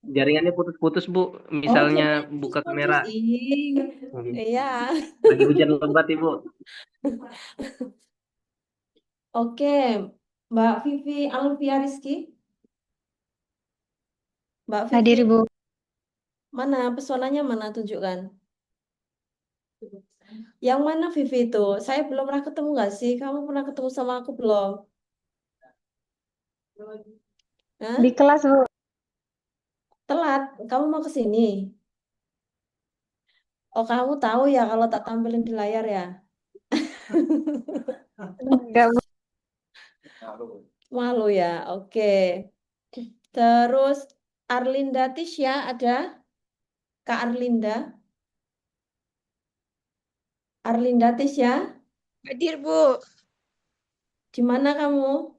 jaringannya putus-putus, Bu. Oh, Misalnya jaringan buka putus-putus. kamera. Iya. Lagi hujan lebat, Ibu. Oke, Mbak Vivi Alvia Rizky. Mbak Hadir Vivi, Ibu. mana pesonanya mana tunjukkan? Yang mana Vivi itu? Saya belum pernah ketemu nggak sih? Kamu pernah ketemu sama aku belum? Di Hah? kelas Bu. Telat. Kamu mau ke sini? Oh, kamu tahu ya kalau tak tampilin di layar ya? Enggak Bu. Malu ya. Oke. Terus Arlinda Tisya ada? Kak Arlinda? Arlinda Tisya? Hadir, Bu. Di mana kamu?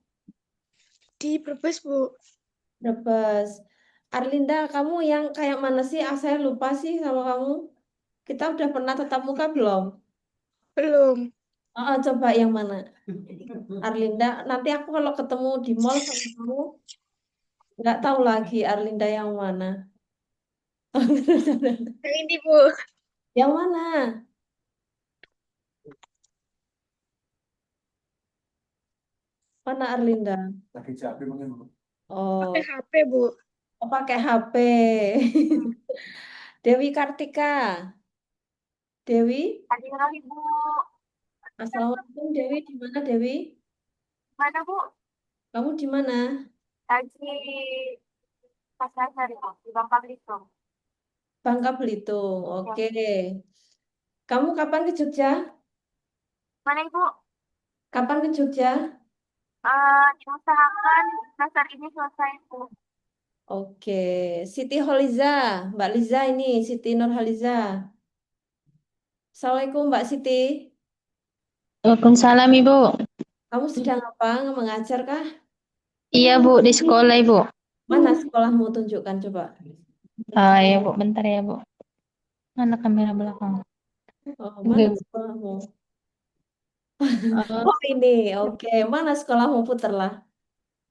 Di Brebes, Bu. Brebes. Arlinda, kamu yang kayak mana sih? Ah, saya lupa sih sama kamu. Kita udah pernah tatap muka belum? Belum. Oh, coba yang mana? Arlinda, nanti aku kalau ketemu di mall sama kamu, nggak tahu lagi Arlinda yang mana. Yang ini, Bu. Yang mana? Mana Arlinda? Pakai Oh, HP, Bu. oh pakai HP. Dewi Kartika. Dewi, Hadir lagi, Bu. Assalamualaikum Dewi. Di mana Dewi? Mana, Bu? Kamu di mana? Lagi pas dasar, Bu. Di Bangka Belitung. Bangka Belitung. Ya. Oke. Kamu kapan ke Jogja? Mana, Ibu? Kapan ke Jogja? Diusahakan dasar ini selesai, Bu. Oke. Siti Holiza. Mbak Liza ini. Siti Nurhaliza. Assalamualaikum Mbak Siti. Waalaikumsalam Ibu. Kamu sedang apa? Mengajar kah? Iya Bu, di sekolah Ibu. Mana sekolahmu? Tunjukkan coba. Ya Bu, bentar ya Bu. Mana kamera belakang? Oh, mana Enggak. sekolahmu? Oh, Oh, ini. Oke. Mana sekolahmu? Puterlah.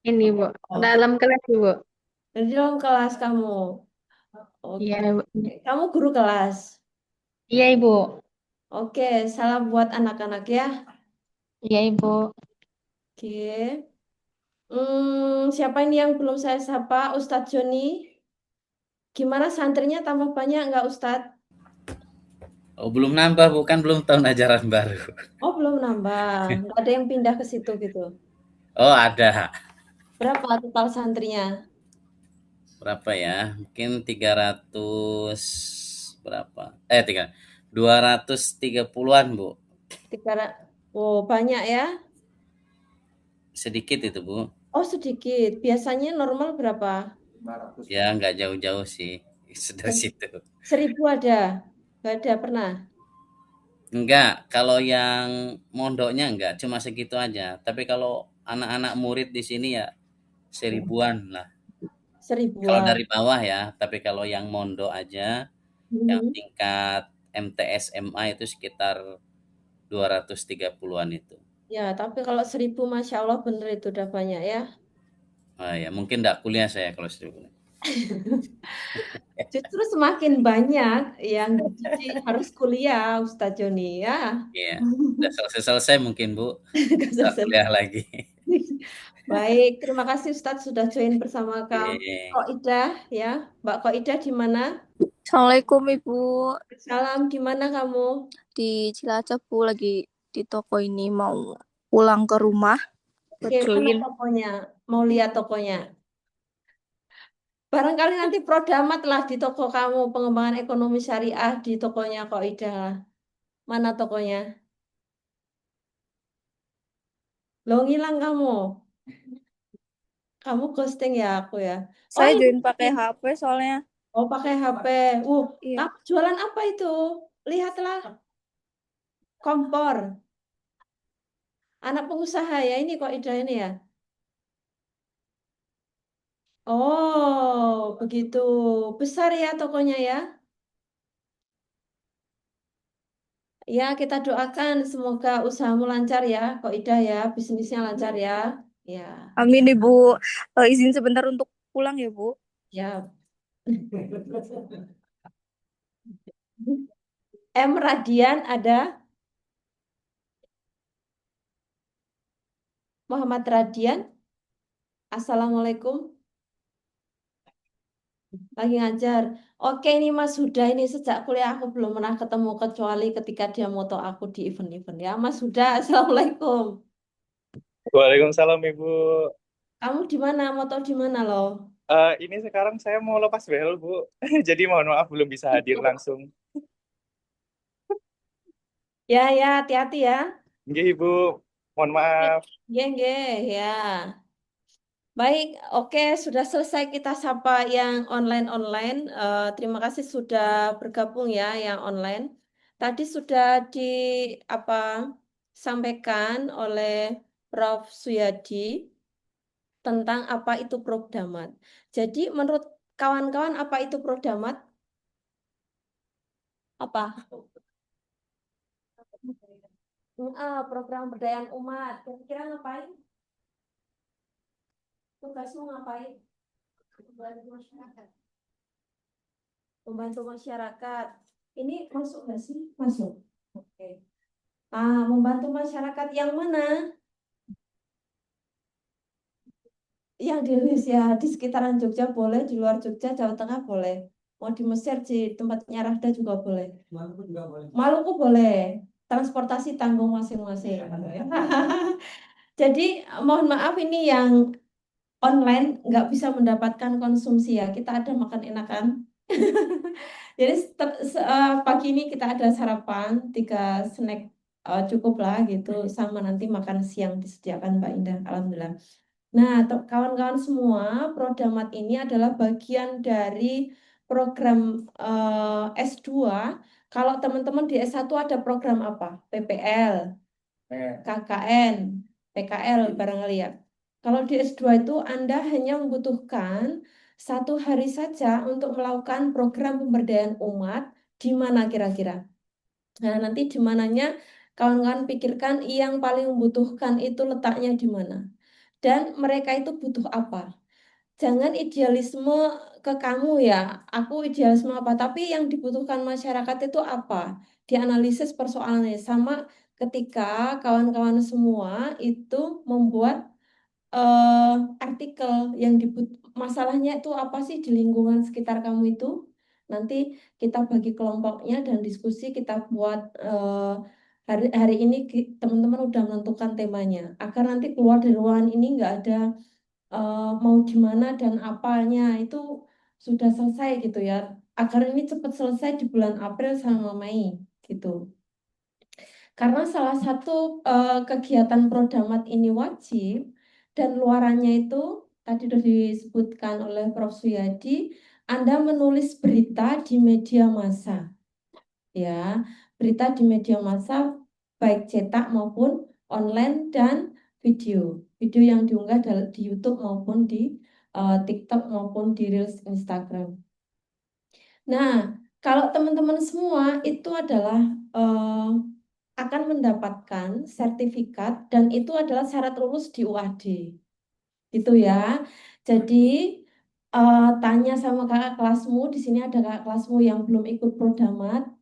ini Bu. Oke. Dalam kelas Ibu. Di dalam kelas kamu. Iya Oke. Ibu. Kamu guru kelas. Iya Ibu. Oke. Salam buat anak-anak ya. Iya Ibu. Oke. Siapa ini yang belum saya sapa? Ustadz Joni. Gimana santrinya tambah banyak nggak Ustadz? Oh, belum nambah, bukan belum tahun ajaran baru. Oh, belum nambah. Nggak ada yang pindah ke situ gitu. Oh, ada. Berapa total santrinya? Berapa ya? Mungkin 300 berapa? 230-an, Bu. Tiga, oh, banyak ya. Sedikit itu, Bu. Oh, sedikit. Biasanya normal berapa? Ya, nggak jauh-jauh sih. Sudah situ. 1.000 ada? Nggak ada, pernah? Enggak, kalau yang mondoknya enggak, cuma segitu aja. Tapi kalau anak-anak murid di sini ya seribuan lah. Kalau Seribuan. dari bawah ya, tapi kalau yang mondok aja, yang Mhm. tingkat MTS MA itu sekitar 230-an itu. Ya, tapi kalau 1.000 Masya Allah bener itu udah banyak ya. Oh ya, mungkin enggak kuliah saya kalau 1000. Justru semakin banyak yang dididik harus kuliah, Ustadz Joni ya. Iya, udah selesai-selesai mungkin Bu, Gak nggak selesai. kuliah lagi. Baik, terima kasih Ustadz sudah join bersama Oke. Kak Ida ya. Mbak Kak Ida di mana? Assalamualaikum, Ibu. Salam, di mana kamu? Di Cilacap, Bu. Lagi di toko ini mau pulang ke rumah. Oke, mana Betulin. tokonya? Mau lihat tokonya? Barangkali nanti Prodamat lah di toko kamu, pengembangan ekonomi syariah di tokonya Kak Ida. Mana tokonya? Lo ngilang kamu. Kamu ghosting ya aku ya. Oh Saya ini. join pakai HP soalnya. Oh pakai HP. Iya. Kamu jualan apa itu? Lihatlah. Kompor. Anak pengusaha ya ini kok Ida ini ya. Oh begitu. Besar ya tokonya ya. Ya kita doakan semoga usahamu lancar ya kok Ida ya. Bisnisnya lancar ya. Ya. Amin, Ibu. Izin sebentar untuk pulang ya, Bu. Ya. M Radian ada. Muhammad Radian. Assalamualaikum. Lagi ngajar. Oke, ini Mas Huda ini sejak kuliah aku belum pernah ketemu kecuali ketika dia moto aku di event-event ya. Mas Huda, Assalamualaikum. Waalaikumsalam Ibu. Kamu di mana? Moto di mana loh? Ini sekarang saya mau lepas behel Bu. Jadi mohon maaf belum bisa hadir langsung. Ya, ya, hati-hati ya. Nggih Ibu, mohon maaf. Nggih, ya. Baik, oke, sudah selesai kita sapa yang online-online. Terima kasih sudah bergabung ya yang online. Tadi sudah di apa sampaikan oleh Prof. Suyadi tentang apa itu Programa. Jadi menurut kawan-kawan apa itu Programa? Apa? Program pemberdayaan umat. Kira-kira ngapain? Tugasmu ngapain? Membantu masyarakat. Membantu masyarakat. Ini masuk nggak sih? Masuk. Oke. Membantu masyarakat yang mana? Yang di Indonesia, di sekitaran Jogja boleh, di luar Jogja, Jawa Tengah boleh. Mau di Mesir, di tempatnya Rahda juga boleh. Maluku juga boleh. Maluku boleh. Transportasi tanggung masing-masing. Jadi mohon maaf ini yang online nggak bisa mendapatkan konsumsi ya. Kita ada makan enakan. Jadi pagi ini kita ada sarapan 3 snack cukup lah gitu. Sama nanti makan siang disediakan Mbak Indah. Alhamdulillah. Nah, kawan-kawan semua, Prodamat ini adalah bagian dari program S2. Kalau teman-teman di S1 ada program apa? PPL, KKN, PKL barangkali ya. Kalau di S2 itu Anda hanya membutuhkan 1 hari saja untuk melakukan program pemberdayaan umat. Di mana kira-kira? Nah, nanti di mananya kawan-kawan pikirkan yang paling membutuhkan itu letaknya di mana. Dan mereka itu butuh apa? Jangan idealisme ke kamu ya, aku idealisme apa, tapi yang dibutuhkan masyarakat itu apa? Dianalisis persoalannya sama ketika kawan-kawan semua itu membuat artikel yang masalahnya itu apa sih di lingkungan sekitar kamu itu. Nanti kita bagi kelompoknya dan diskusi kita buat hari ini teman-teman udah menentukan temanya agar nanti keluar dari ruangan ini nggak ada mau di mana dan apanya itu sudah selesai gitu ya. Agar ini cepat selesai di bulan April sama Mei gitu. Karena salah satu kegiatan Prodamat ini wajib dan luarannya itu tadi sudah disebutkan oleh Prof. Suyadi, Anda menulis berita di media massa. Ya, berita di media massa baik cetak maupun online dan video. Video yang diunggah di YouTube maupun di TikTok maupun di Reels Instagram. Nah, kalau teman-teman semua itu adalah akan mendapatkan sertifikat dan itu adalah syarat lulus di UAD. Gitu ya. Jadi tanya sama kakak kelasmu, di sini ada kakak kelasmu yang belum ikut Prodamat.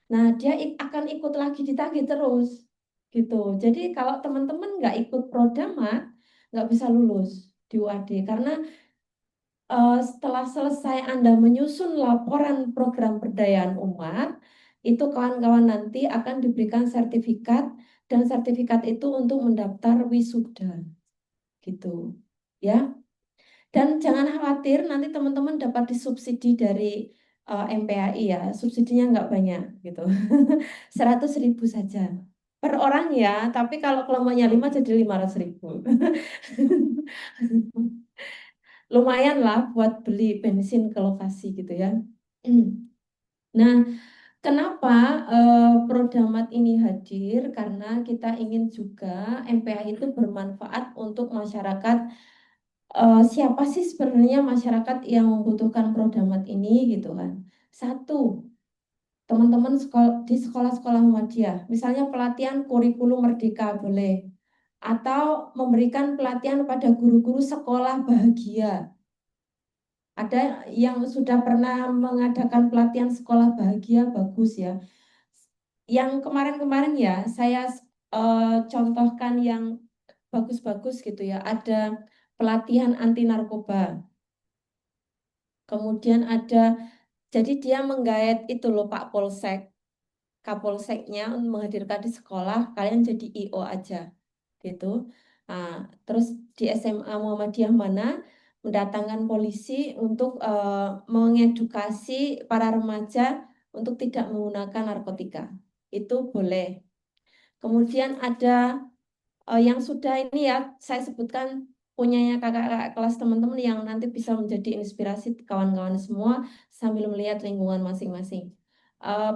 Nah, dia akan ikut lagi ditagih terus. Gitu. Jadi kalau teman-teman nggak ikut Prodamat, nggak bisa lulus di UAD karena setelah selesai Anda menyusun laporan program pemberdayaan umat, itu kawan-kawan nanti akan diberikan sertifikat dan sertifikat itu untuk mendaftar wisuda. Gitu. Ya. Dan jangan khawatir nanti teman-teman dapat disubsidi dari MPAI ya. Subsidinya nggak banyak gitu. 100.000 saja per orang ya, tapi kalau kelompoknya 5 jadi 500.000. Lumayan lah buat beli bensin ke lokasi gitu ya. Nah, kenapa Prodamat ini hadir? Karena kita ingin juga MPA itu bermanfaat untuk masyarakat. Siapa sih sebenarnya masyarakat yang membutuhkan Prodamat ini gitu kan? Satu, teman-teman di sekolah-sekolah Muhammadiyah, misalnya pelatihan kurikulum merdeka boleh, atau memberikan pelatihan pada guru-guru sekolah bahagia. Ada yang sudah pernah mengadakan pelatihan sekolah bahagia, bagus ya. Yang kemarin-kemarin ya, saya contohkan yang bagus-bagus gitu ya. Ada pelatihan anti narkoba. Kemudian ada, jadi dia menggait itu loh Pak Polsek. Kapolseknya menghadirkan di sekolah, kalian jadi IO aja gitu. Nah, terus di SMA Muhammadiyah mana mendatangkan polisi untuk mengedukasi para remaja untuk tidak menggunakan narkotika. Itu boleh. Kemudian ada yang sudah ini ya, saya sebutkan punyanya kakak-kakak kelas teman-teman yang nanti bisa menjadi inspirasi kawan-kawan semua sambil melihat lingkungan masing-masing.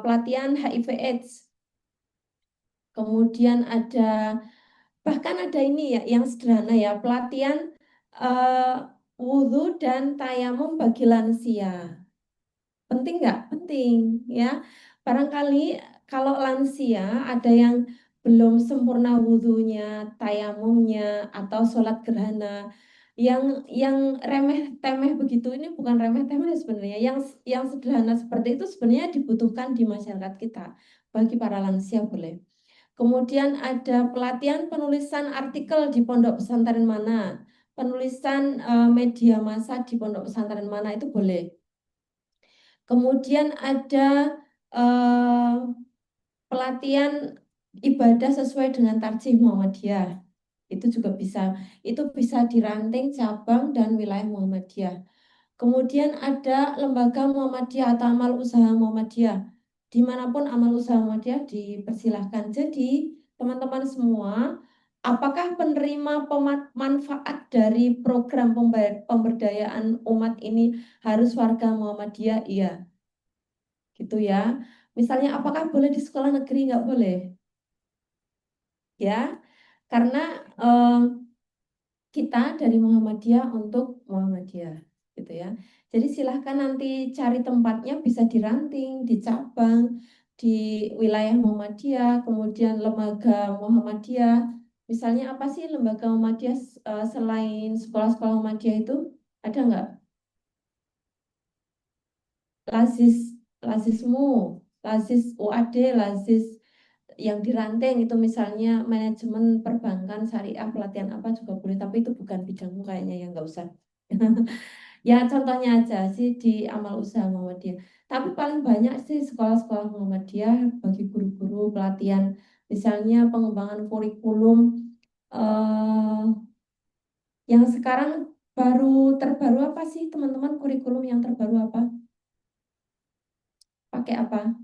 Pelatihan HIV/AIDS, kemudian ada bahkan ada ini ya yang sederhana ya pelatihan eh, wudhu dan tayamum bagi lansia. Penting nggak? Penting ya. Barangkali kalau lansia ada yang belum sempurna wudhunya, tayamumnya, atau sholat gerhana, yang remeh-temeh begitu ini bukan remeh-temeh sebenarnya. Yang sederhana seperti itu sebenarnya dibutuhkan di masyarakat kita. Bagi para lansia boleh. Kemudian ada pelatihan penulisan artikel di pondok pesantren mana, penulisan media massa di pondok pesantren mana itu boleh. Kemudian ada eh, pelatihan ibadah sesuai dengan tarjih Muhammadiyah. Itu juga bisa. Itu bisa di ranting, cabang, dan wilayah Muhammadiyah. Kemudian ada lembaga Muhammadiyah atau amal usaha Muhammadiyah. Dimanapun amal usaha Muhammadiyah dipersilahkan. Jadi teman-teman semua, apakah penerima manfaat dari program pemberdayaan umat ini harus warga Muhammadiyah? Iya, gitu ya. Misalnya apakah boleh di sekolah negeri? Nggak boleh. Ya, karena eh, kita dari Muhammadiyah untuk Muhammadiyah gitu ya. Jadi silahkan nanti cari tempatnya bisa di ranting, di cabang, di wilayah Muhammadiyah, kemudian lembaga Muhammadiyah. Misalnya apa sih lembaga Muhammadiyah selain sekolah-sekolah Muhammadiyah itu? Ada nggak? Lazis, Lazismu, Lazis UAD, Lazis yang di ranting itu misalnya manajemen perbankan syariah pelatihan apa juga boleh tapi itu bukan bidangmu kayaknya ya nggak usah. Ya contohnya aja sih di amal usaha Muhammadiyah, tapi paling banyak sih sekolah-sekolah Muhammadiyah bagi guru-guru pelatihan misalnya pengembangan kurikulum eh, yang sekarang terbaru apa sih teman-teman, kurikulum yang terbaru apa, pakai apa?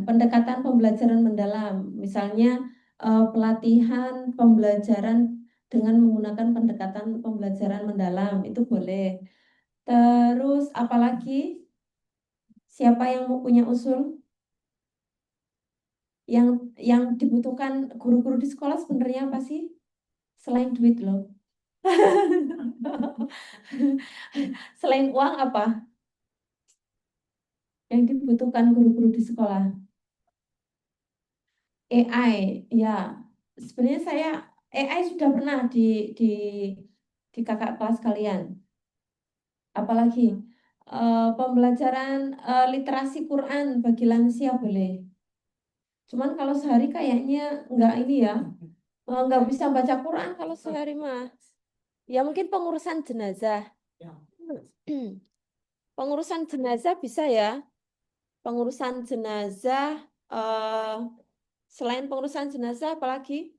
Pendekatan pembelajaran mendalam. Misalnya pelatihan pembelajaran dengan menggunakan pendekatan pembelajaran mendalam itu boleh. Terus apalagi? Siapa yang mau punya usul? Yang yang dibutuhkan guru-guru di sekolah sebenarnya apa sih? Selain duit loh. Selain uang apa yang dibutuhkan guru-guru di sekolah? AI, ya. Sebenarnya saya AI sudah pernah di di kakak kelas kalian. Apalagi pembelajaran literasi Quran bagi lansia boleh. Cuman kalau sehari kayaknya nggak ini ya, nggak bisa baca Quran kalau sehari mah. Ya mungkin pengurusan jenazah. Pengurusan jenazah bisa ya. Pengurusan jenazah, selain pengurusan jenazah apalagi?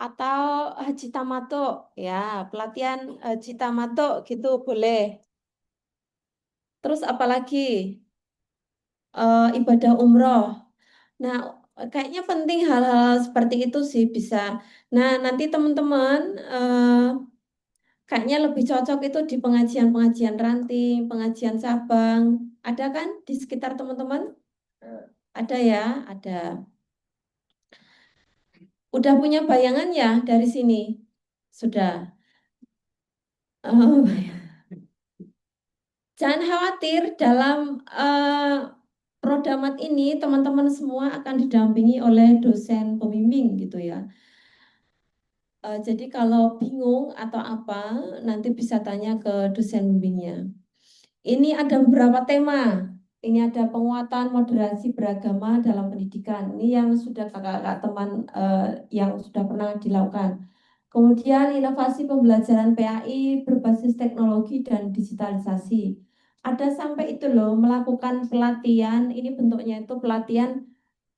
Atau haji tamato ya, pelatihan haji tamato gitu boleh. Terus apalagi ibadah umroh. Nah, kayaknya penting hal-hal seperti itu sih bisa. Nah, nanti teman-teman kayaknya lebih cocok itu di pengajian-pengajian ranting, pengajian cabang. Ada kan di sekitar teman-teman? Ada ya, ada. Udah punya bayangan ya dari sini? Sudah. Oh, jangan khawatir dalam Prodamat ini teman-teman semua akan didampingi oleh dosen pembimbing gitu ya. Jadi kalau bingung atau apa, nanti bisa tanya ke dosen pembimbingnya. Ini ada beberapa tema. Ini ada penguatan moderasi beragama dalam pendidikan. Ini yang sudah kakak-kakak teman yang sudah pernah dilakukan. Kemudian inovasi pembelajaran PAI berbasis teknologi dan digitalisasi. Ada sampai itu loh melakukan pelatihan. Ini bentuknya itu pelatihan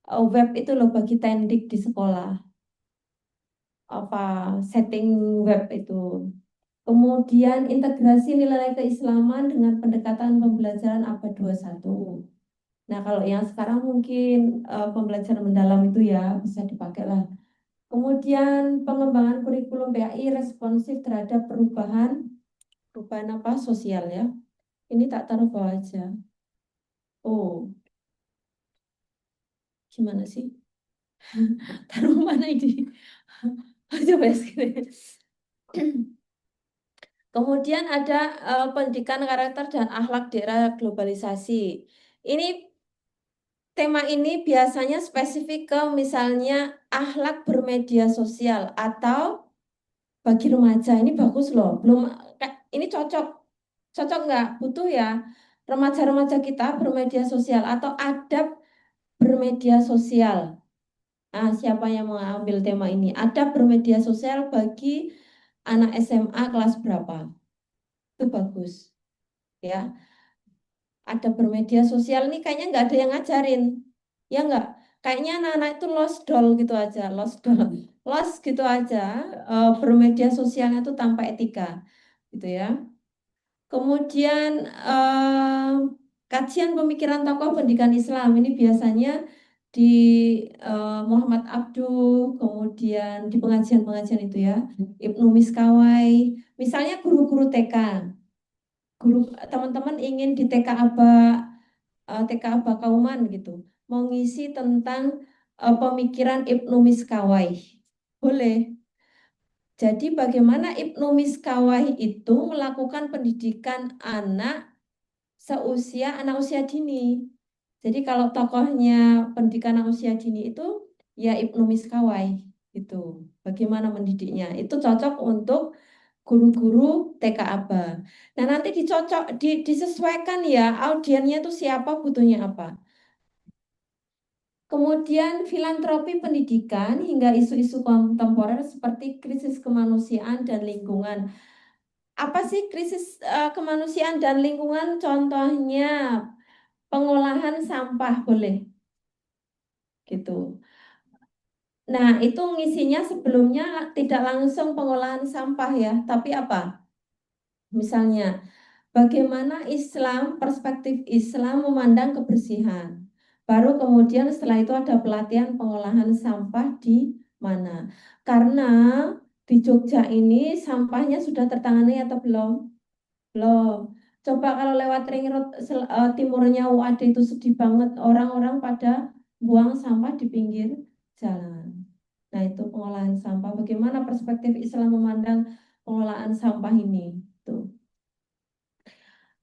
web itu loh bagi tendik di sekolah. Apa setting web itu. Kemudian integrasi nilai keislaman dengan pendekatan pembelajaran abad 21. Nah, kalau yang sekarang mungkin pembelajaran mendalam itu ya bisa dipakai lah. Kemudian pengembangan kurikulum PAI responsif terhadap perubahan apa sosial ya. Ini tak taruh bawah aja. Oh, gimana sih? Taruh mana ini? Coba ya sini. Kemudian ada pendidikan karakter dan akhlak di era globalisasi. Ini tema ini biasanya spesifik ke misalnya akhlak bermedia sosial atau bagi remaja. Ini bagus loh. Belum ini cocok nggak? Butuh ya remaja-remaja kita bermedia sosial atau adab bermedia sosial. Nah, siapa yang mengambil tema ini? Adab bermedia sosial bagi anak SMA kelas berapa? Itu bagus ya. Ada bermedia sosial nih kayaknya nggak ada yang ngajarin, ya nggak? Kayaknya anak-anak itu lost doll gitu aja, lost doll, lost gitu aja. Bermedia sosialnya tuh tanpa etika, gitu ya. Kemudian kajian pemikiran tokoh pendidikan Islam ini biasanya di Muhammad Abduh, kemudian di pengajian-pengajian itu ya, Ibnu Miskawai, misalnya guru-guru TK. Guru teman-teman ingin di TK Aba TK Aba Kauman gitu mau ngisi tentang pemikiran Ibnu Miskawai boleh. Jadi bagaimana Ibnu Miskawai itu melakukan pendidikan anak usia dini. Jadi kalau tokohnya pendidikan anak usia dini itu ya Ibnu Miskawai itu bagaimana mendidiknya itu cocok untuk guru-guru TK Aba. Nah, nanti disesuaikan ya audiennya itu siapa, butuhnya apa. Kemudian filantropi pendidikan hingga isu-isu kontemporer seperti krisis kemanusiaan dan lingkungan. Apa sih krisis kemanusiaan dan lingkungan? Contohnya pengolahan sampah boleh gitu. Nah, itu ngisinya sebelumnya tidak langsung pengolahan sampah ya, tapi apa? Misalnya bagaimana perspektif Islam memandang kebersihan. Baru kemudian setelah itu ada pelatihan pengolahan sampah di mana. Karena di Jogja ini sampahnya sudah tertangani atau belum? Belum. Coba kalau lewat ring road timurnya UAD itu sedih banget. Orang-orang pada buang sampah di pinggir jalan. Nah itu pengolahan sampah. Bagaimana perspektif Islam memandang pengolahan sampah ini? Tuh.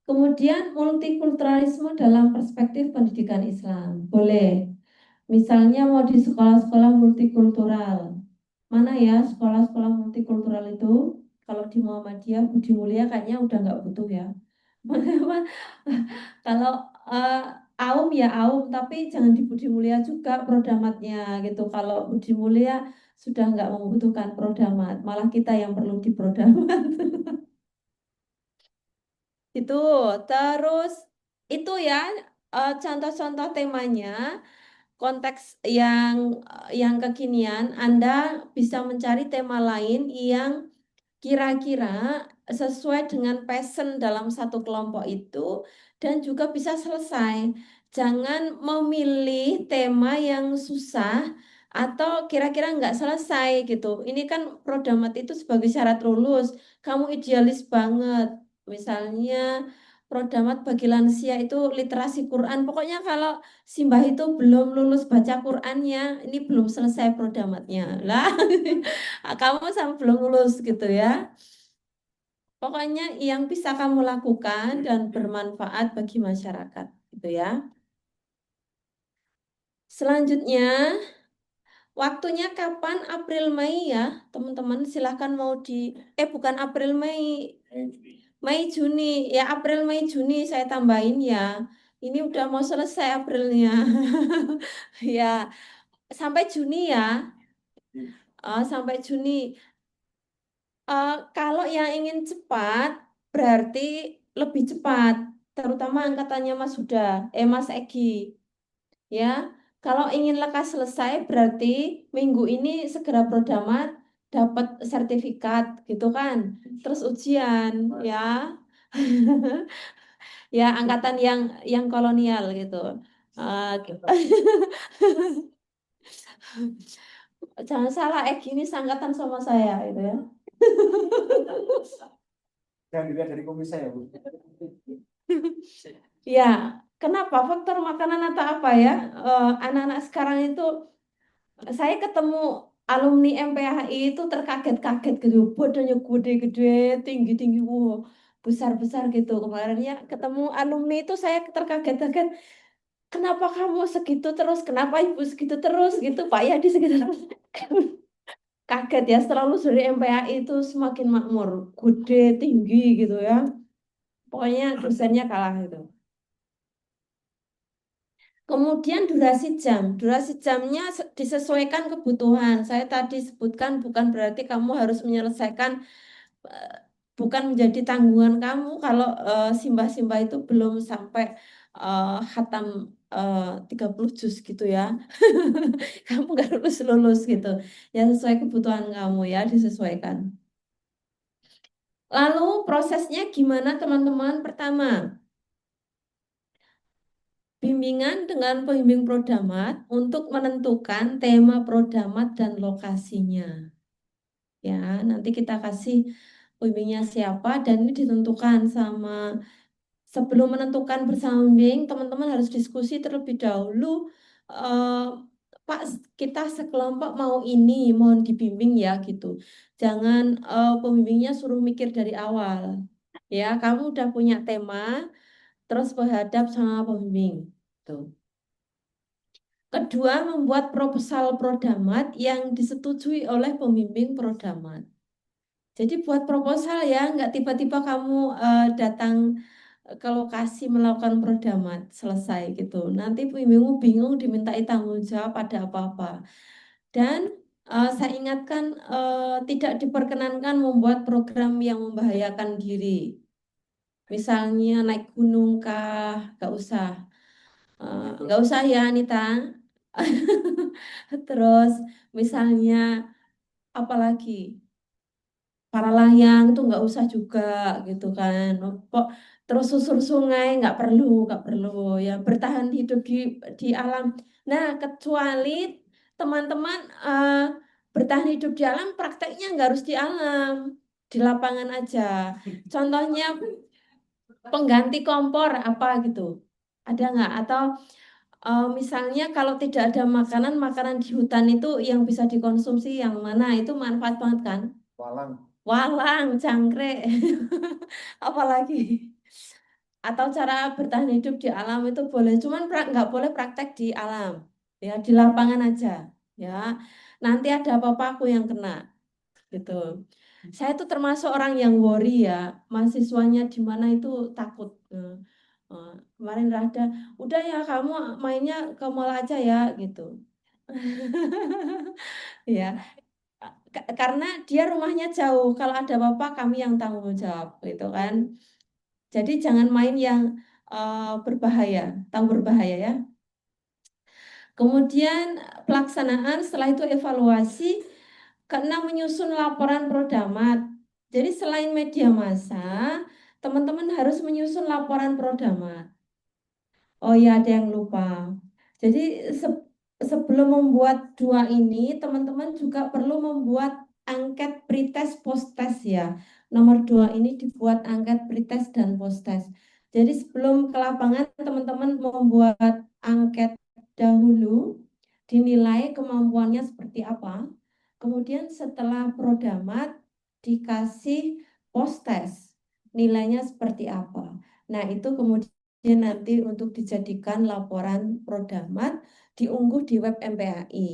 Kemudian multikulturalisme dalam perspektif pendidikan Islam. Boleh. Misalnya mau di sekolah-sekolah multikultural. Mana ya sekolah-sekolah multikultural itu? Kalau di Muhammadiyah, Budi Mulia kayaknya udah nggak butuh ya. Kalau Aum ya Aum, tapi jangan di Budi Mulia juga prodamatnya gitu. Kalau Budi Mulia sudah nggak membutuhkan prodamat, malah kita yang perlu diprodamat. Itu terus itu ya contoh-contoh temanya konteks yang kekinian Anda bisa mencari tema lain yang kira-kira sesuai dengan passion dalam satu kelompok itu dan juga bisa selesai. Jangan memilih tema yang susah atau kira-kira nggak selesai gitu. Ini kan Prodamat itu sebagai syarat lulus. Kamu idealis banget. Misalnya Prodamat bagi lansia itu literasi Quran. Pokoknya kalau Simbah itu belum lulus baca Qurannya, ini belum selesai Prodamatnya. Lah, kamu sampai belum lulus gitu ya. Pokoknya yang bisa kamu lakukan dan bermanfaat bagi masyarakat gitu ya. Selanjutnya, waktunya kapan? April Mei ya, teman-teman. Silahkan mau bukan April Mei, Mei Juni. Ya April Mei Juni saya tambahin ya. Ini udah mau selesai Aprilnya. Ya, sampai Juni ya. Sampai Juni. Kalau yang ingin cepat, berarti lebih cepat. Terutama angkatannya Mas Egi. Ya, kalau ingin lekas selesai berarti minggu ini segera prodamat dapat sertifikat gitu kan. Terus ujian ya. Ya angkatan yang kolonial gitu. Gitu. Jangan salah, Egi ini seangkatan sama saya gitu ya. Jangan dilihat dari kumis saya, Bu. Ya, kenapa? Faktor makanan atau apa ya? Anak-anak sekarang itu, saya ketemu alumni MPHI itu terkaget-kaget gitu, badannya gede-gede, tinggi-tinggi, wow, besar-besar gitu. Kemarin ya ketemu alumni itu saya terkaget-kaget. Kenapa kamu segitu terus? Kenapa ibu segitu terus? Gitu, Pak Yadi segitu terus. Kaget ya, setelah lulus dari MPHI itu semakin makmur, gede, tinggi gitu ya. Pokoknya dosennya kalah gitu. Kemudian durasi jamnya disesuaikan kebutuhan. Saya tadi sebutkan bukan berarti kamu harus menyelesaikan, eh, bukan menjadi tanggungan kamu kalau simbah-simbah itu belum sampai khatam 30 juz gitu ya. Kamu nggak lulus-lulus gitu. Ya sesuai kebutuhan kamu ya, disesuaikan. Lalu prosesnya gimana teman-teman? Pertama, bimbingan dengan pembimbing prodamat untuk menentukan tema prodamat dan lokasinya. Ya, nanti kita kasih pembimbingnya siapa dan ini ditentukan sebelum menentukan bersama pembimbing, teman-teman harus diskusi terlebih dahulu. eh, Pak, kita sekelompok mau ini, mohon dibimbing ya gitu. Jangan pembimbingnya suruh mikir dari awal. Ya, kamu udah punya tema, terus berhadap sama pembimbing. Tuh. Kedua, membuat proposal prodamat yang disetujui oleh pembimbing prodamat. Jadi buat proposal ya, nggak tiba-tiba kamu datang ke lokasi melakukan prodamat, selesai gitu. Nanti pembimbingmu bingung dimintai tanggung jawab pada apa-apa. Dan saya ingatkan tidak diperkenankan membuat program yang membahayakan diri. Misalnya naik gunung kah, nggak usah. Nggak usah ya Anita. Terus misalnya apalagi para layang itu nggak usah juga gitu kan. Kok terus susur sungai nggak perlu ya, bertahan hidup di alam. Nah kecuali teman-teman bertahan hidup di alam, prakteknya nggak harus di alam, di lapangan aja. Contohnya pengganti kompor apa gitu, ada nggak? Atau misalnya kalau tidak ada makanan di hutan itu yang bisa dikonsumsi yang mana, itu manfaat banget kan? Walang. Walang, jangkrik, apalagi. Atau cara bertahan hidup di alam itu boleh, cuman nggak boleh praktek di alam, ya di lapangan aja, ya. Nanti ada apa-apa aku yang kena, gitu. Saya tuh termasuk orang yang worry ya, mahasiswanya di mana itu takut. Kemarin Rada, udah ya kamu mainnya ke mall aja ya, gitu. Ya, karena dia rumahnya jauh. Kalau ada apa-apa kami yang tanggung jawab, gitu kan. Jadi jangan main yang berbahaya, tahu berbahaya ya. Kemudian pelaksanaan, setelah itu evaluasi. Keenam, menyusun laporan prodamat. Jadi selain media massa, teman-teman harus menyusun laporan prodamat. Oh ya, ada yang lupa. Jadi sebelum membuat dua ini, teman-teman juga perlu membuat angket pretest post-test ya. Nomor 2 ini dibuat angket pretest dan post-test. Jadi sebelum ke lapangan, teman-teman membuat angket dahulu, dinilai kemampuannya seperti apa. Kemudian setelah prodamat, dikasih post-test, nilainya seperti apa. Nah, itu kemudian nanti untuk dijadikan laporan prodamat diunggah di web MPAI.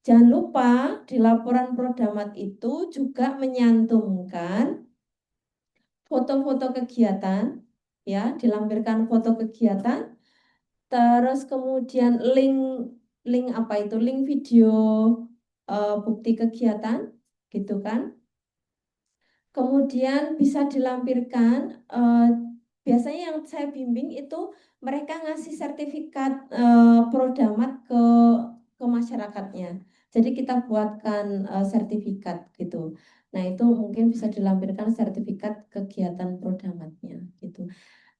Jangan lupa di laporan Prodamat itu juga menyantumkan foto-foto kegiatan, ya, dilampirkan foto kegiatan, terus kemudian link apa itu, link video bukti kegiatan, gitu kan. Kemudian bisa dilampirkan, biasanya yang saya bimbing itu mereka ngasih sertifikat Prodamat ke masyarakatnya. Jadi kita buatkan sertifikat gitu. Nah itu mungkin bisa dilampirkan sertifikat kegiatan Prodamatnya gitu.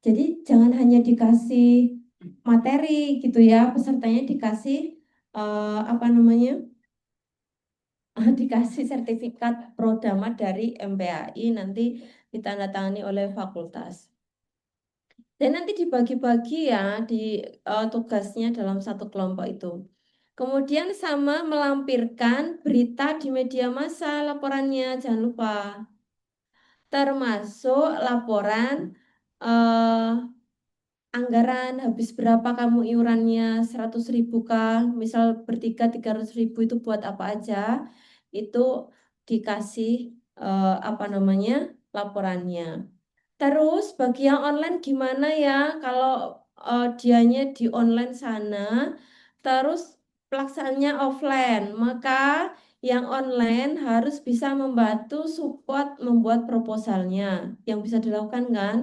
Jadi jangan hanya dikasih materi gitu ya, pesertanya dikasih apa namanya? Dikasih sertifikat Prodamat dari MPAI nanti ditandatangani oleh fakultas. Dan nanti dibagi-bagi ya di tugasnya dalam satu kelompok itu. Kemudian sama melampirkan berita di media massa laporannya, jangan lupa. Termasuk laporan eh, anggaran habis berapa kamu iurannya, 100.000 kah? Misal bertiga 300.000 itu buat apa aja? Itu dikasih apa namanya laporannya. Terus bagi yang online gimana ya? Kalau dianya di online sana, terus pelaksanaannya offline, maka yang online harus bisa membantu support membuat proposalnya. Yang bisa dilakukan kan?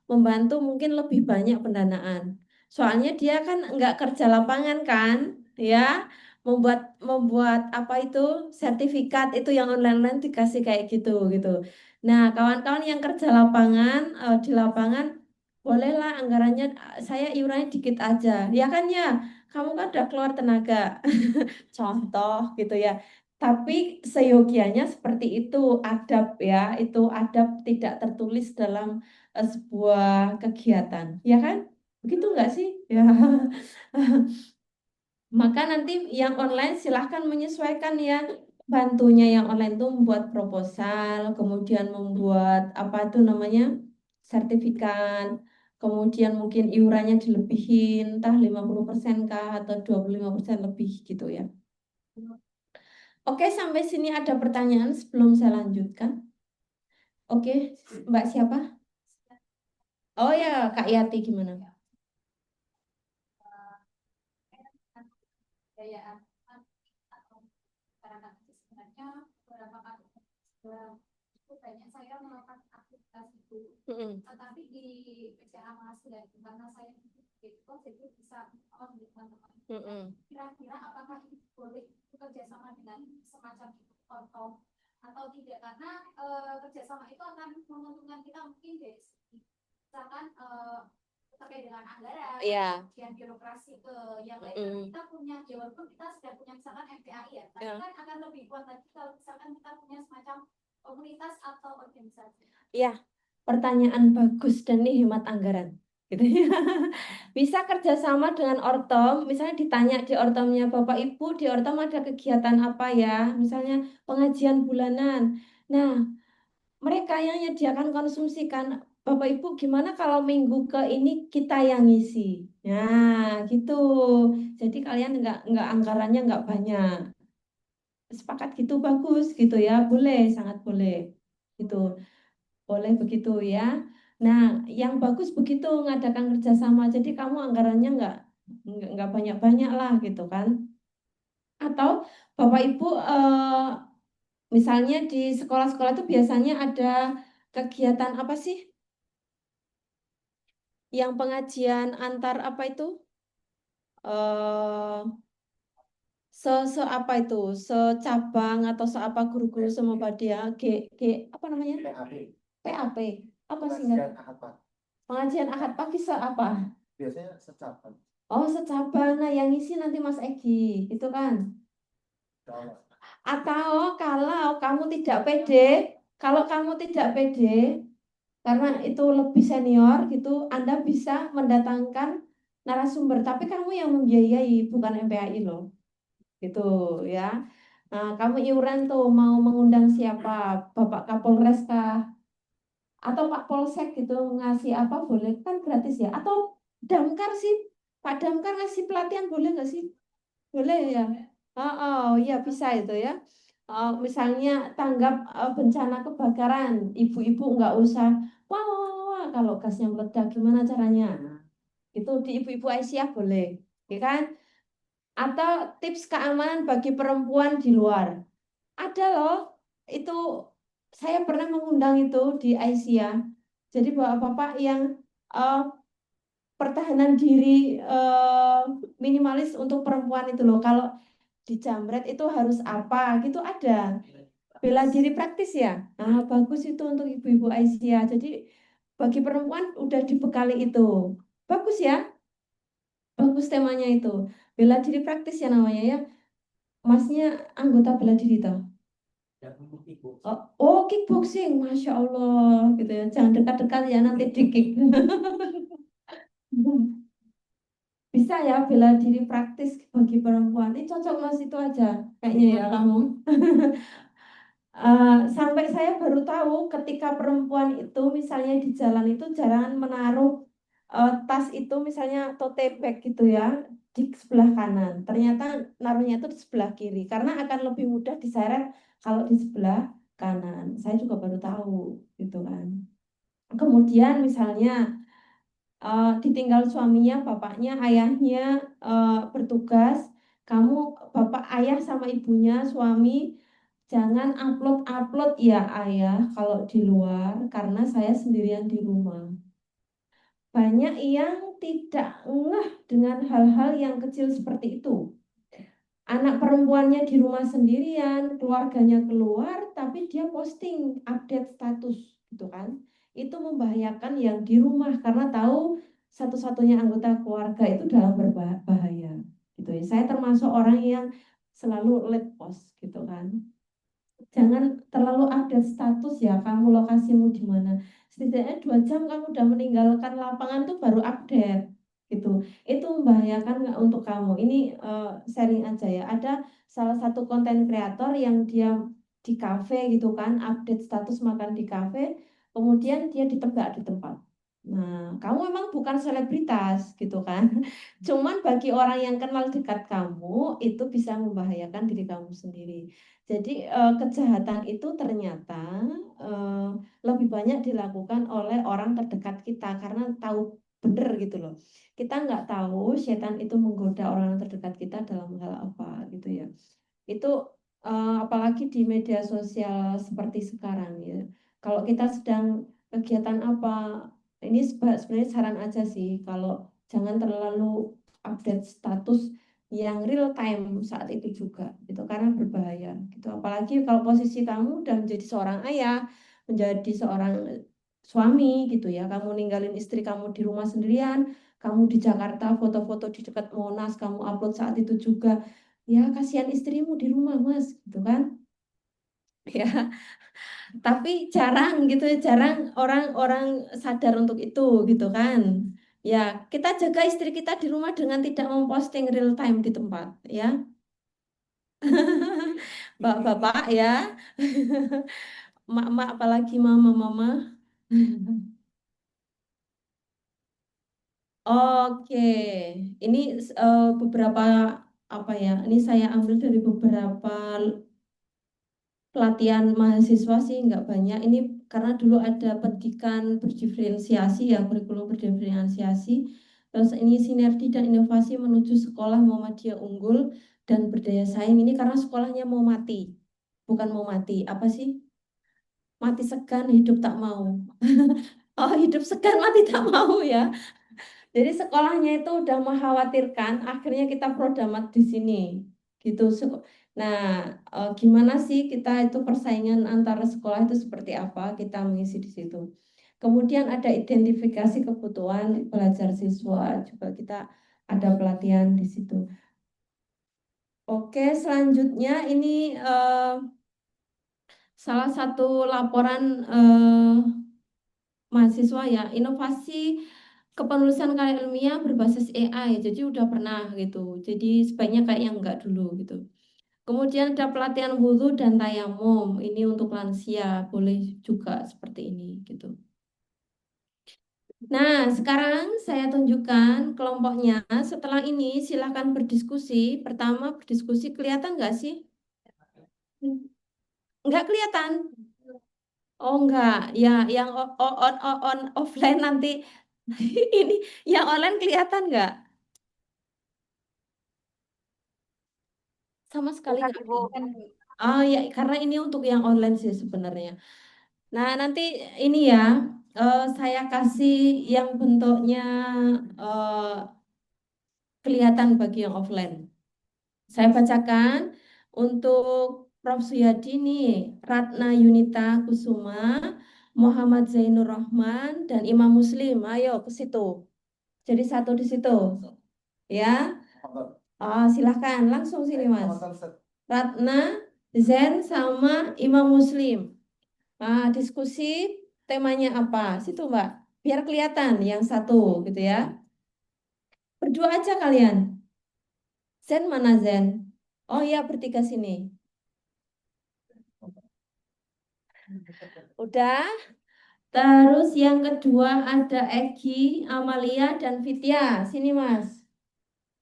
Membantu mungkin lebih banyak pendanaan. Soalnya dia kan nggak kerja lapangan kan, ya, membuat membuat apa itu sertifikat itu yang online dikasih kayak gitu gitu. Nah, kawan-kawan yang kerja lapangan di lapangan bolehlah anggarannya saya iurannya dikit aja, ya kan ya. Kamu kan udah keluar tenaga, contoh gitu ya. Tapi seyogianya seperti itu adab ya, itu adab tidak tertulis dalam sebuah kegiatan, ya kan? Begitu nggak sih? Ya. Maka nanti yang online silahkan menyesuaikan ya. Bantunya yang online itu membuat proposal, kemudian membuat apa itu namanya? Sertifikat, kemudian mungkin iurannya dilebihin, entah 50% kah atau 25% lebih gitu ya. Oke, sampai sini ada pertanyaan sebelum saya lanjutkan. Oke, Mbak siapa? Oh ya, Kak Yati gimana? Mm-mm. Mm-mm. Iya. Mm-mm. Ya, pertanyaan bagus dan ini hemat anggaran. Gitu ya. Bisa kerjasama dengan Ortom, misalnya ditanya di Ortomnya Bapak Ibu, di Ortom ada kegiatan apa ya? Misalnya pengajian bulanan. Nah, mereka yang menyediakan konsumsi kan, Bapak Ibu gimana kalau minggu ke ini kita yang ngisi? Nah, gitu. Jadi kalian nggak anggarannya nggak banyak. Sepakat gitu bagus gitu ya, boleh, sangat boleh. Gitu. Boleh begitu ya. Nah, yang bagus begitu ngadakan kerjasama. Jadi kamu anggarannya nggak banyak-banyak lah gitu kan. Atau Bapak Ibu misalnya di sekolah-sekolah itu biasanya ada kegiatan apa sih? Yang pengajian antar apa itu? Eh se apa itu? Secabang atau seapa guru-guru semua dia apa namanya? PAP. PAP. Apa sih Pengajian Ahad Pagi. Pengajian Ahad Pagi seapa? Biasanya secabang. Oh, secabang. Nah, yang isi nanti Mas Egi, itu kan. Kalau Atau kalau kamu tidak pede, karena itu lebih senior gitu, Anda bisa mendatangkan narasumber, tapi kamu yang membiayai, bukan MPAI loh. Gitu ya. Nah, kamu iuran tuh mau mengundang siapa? Bapak Kapolres kah? Atau Pak Polsek gitu ngasih apa boleh kan gratis ya? Atau Damkar sih, Pak Damkar ngasih pelatihan boleh nggak sih? Boleh ya? Oh, oh ya bisa itu ya. Misalnya tanggap bencana kebakaran, ibu-ibu nggak usah, wah, wah, wah, wah, kalau gasnya meledak gimana caranya? Nah, itu di ibu-ibu Aisyah boleh, ya kan? Atau tips keamanan bagi perempuan di luar. Ada loh, itu saya pernah mengundang itu di Aisyah. Jadi bapak-bapak yang eh, pertahanan diri minimalis untuk perempuan itu loh. Kalau di Jamret itu harus apa gitu ada. Bela diri praktis ya. Nah, bagus itu untuk ibu-ibu Aisyah. Jadi bagi perempuan udah dibekali itu. Bagus ya, bagus temanya itu. Bela diri praktis ya namanya ya. Masnya anggota bela diri toh? Oh, oh, kickboxing, Masya Allah gitu ya. Jangan dekat-dekat ya nanti di-kick. Bisa ya bela diri praktis bagi perempuan. Ini cocok mas itu aja kayaknya ya kamu. Sampai saya baru tahu ketika perempuan itu misalnya di jalan itu jangan menaruh tas itu misalnya tote bag gitu ya di sebelah kanan. Ternyata naruhnya itu di sebelah kiri karena akan lebih mudah diseret kalau di sebelah kanan. Saya juga baru tahu gitu kan. Kemudian misalnya ditinggal suaminya, bapaknya, ayahnya bertugas, kamu bapak ayah sama ibunya, suami jangan upload-upload ya ayah kalau di luar karena saya sendirian di rumah. Banyak yang tidak ngeh dengan hal-hal yang kecil seperti itu. Anak perempuannya di rumah sendirian, keluarganya keluar, tapi dia posting update status gitu kan. Itu membahayakan yang di rumah karena tahu satu-satunya anggota keluarga itu dalam berbahaya gitu ya. Saya termasuk orang yang selalu late post gitu kan. Jangan terlalu update status ya, kamu lokasimu di mana. Setidaknya 2 jam kamu udah meninggalkan lapangan tuh baru update gitu. Itu membahayakan nggak untuk kamu? Ini sharing aja ya. Ada salah satu konten kreator yang dia di kafe gitu kan, update status makan di kafe, kemudian dia ditebak di tempat. Nah, kamu memang bukan selebritas gitu kan. Cuman bagi orang yang kenal dekat kamu, itu bisa membahayakan diri kamu sendiri. Jadi kejahatan itu ternyata eh, lebih banyak dilakukan oleh orang terdekat kita karena tahu benar gitu loh. Kita nggak tahu setan itu menggoda orang terdekat kita dalam hal apa gitu ya. Itu apalagi di media sosial seperti sekarang ya. Kalau kita sedang kegiatan apa, ini sebenarnya saran aja sih kalau jangan terlalu update status yang real time saat itu juga gitu karena berbahaya gitu. Apalagi kalau posisi kamu udah menjadi seorang ayah, menjadi seorang suami gitu ya. Kamu ninggalin istri kamu di rumah sendirian, kamu di Jakarta foto-foto di dekat Monas kamu upload saat itu juga. Ya, kasihan istrimu di rumah, Mas, gitu kan? Ya, tapi jarang gitu, jarang orang-orang sadar untuk itu gitu kan. Ya, kita jaga istri kita di rumah dengan tidak memposting real time di tempat, ya. Bapak-bapak ya, mak-mak apalagi mama-mama. Oke, ini beberapa apa ya? Ini saya ambil dari beberapa pelatihan mahasiswa sih nggak banyak. Ini karena dulu ada pendidikan berdiferensiasi ya, kurikulum berdiferensiasi. Terus ini sinergi dan inovasi menuju sekolah Muhammadiyah unggul dan berdaya saing. Ini karena sekolahnya mau mati, bukan mau mati. Apa sih? Mati segan, hidup tak mau. Oh, hidup segan, mati tak mau ya. Jadi sekolahnya itu udah mengkhawatirkan, akhirnya kita prodamat di sini, gitu. Nah, gimana sih kita itu persaingan antara sekolah itu seperti apa? Kita mengisi di situ. Kemudian ada identifikasi kebutuhan belajar siswa, juga kita ada pelatihan di situ. Oke, selanjutnya ini salah satu laporan mahasiswa ya, inovasi kepenulisan karya ilmiah berbasis AI, jadi udah pernah gitu. Jadi sebaiknya kayak yang enggak dulu gitu. Kemudian ada pelatihan wudhu dan tayamum, ini untuk lansia, boleh juga seperti ini gitu. Nah, sekarang saya tunjukkan kelompoknya. Setelah ini silahkan berdiskusi. Pertama berdiskusi, kelihatan nggak sih? Nggak kelihatan. Oh enggak, ya yang on offline nanti ini yang online kelihatan nggak? Sama sekali nggak kelihatan. Oh ya, karena ini untuk yang online sih sebenarnya. Nah nanti ini ya, saya kasih yang bentuknya eh, kelihatan bagi yang offline. Saya bacakan untuk Prof. Suyadi nih, Ratna Yunita Kusuma, Muhammad Zainur Rahman, dan Imam Muslim. Ayo ke situ. Jadi satu di situ. Ya, silahkan langsung sini Mas. Ratna, Zen, sama Imam Muslim. Diskusi temanya apa? Situ Mbak. Biar kelihatan yang satu gitu ya. Berdua aja kalian. Zen mana Zen? Oh ya, bertiga sini. Udah. Terus yang kedua ada Egi, Amalia, dan Vidya. Sini Mas.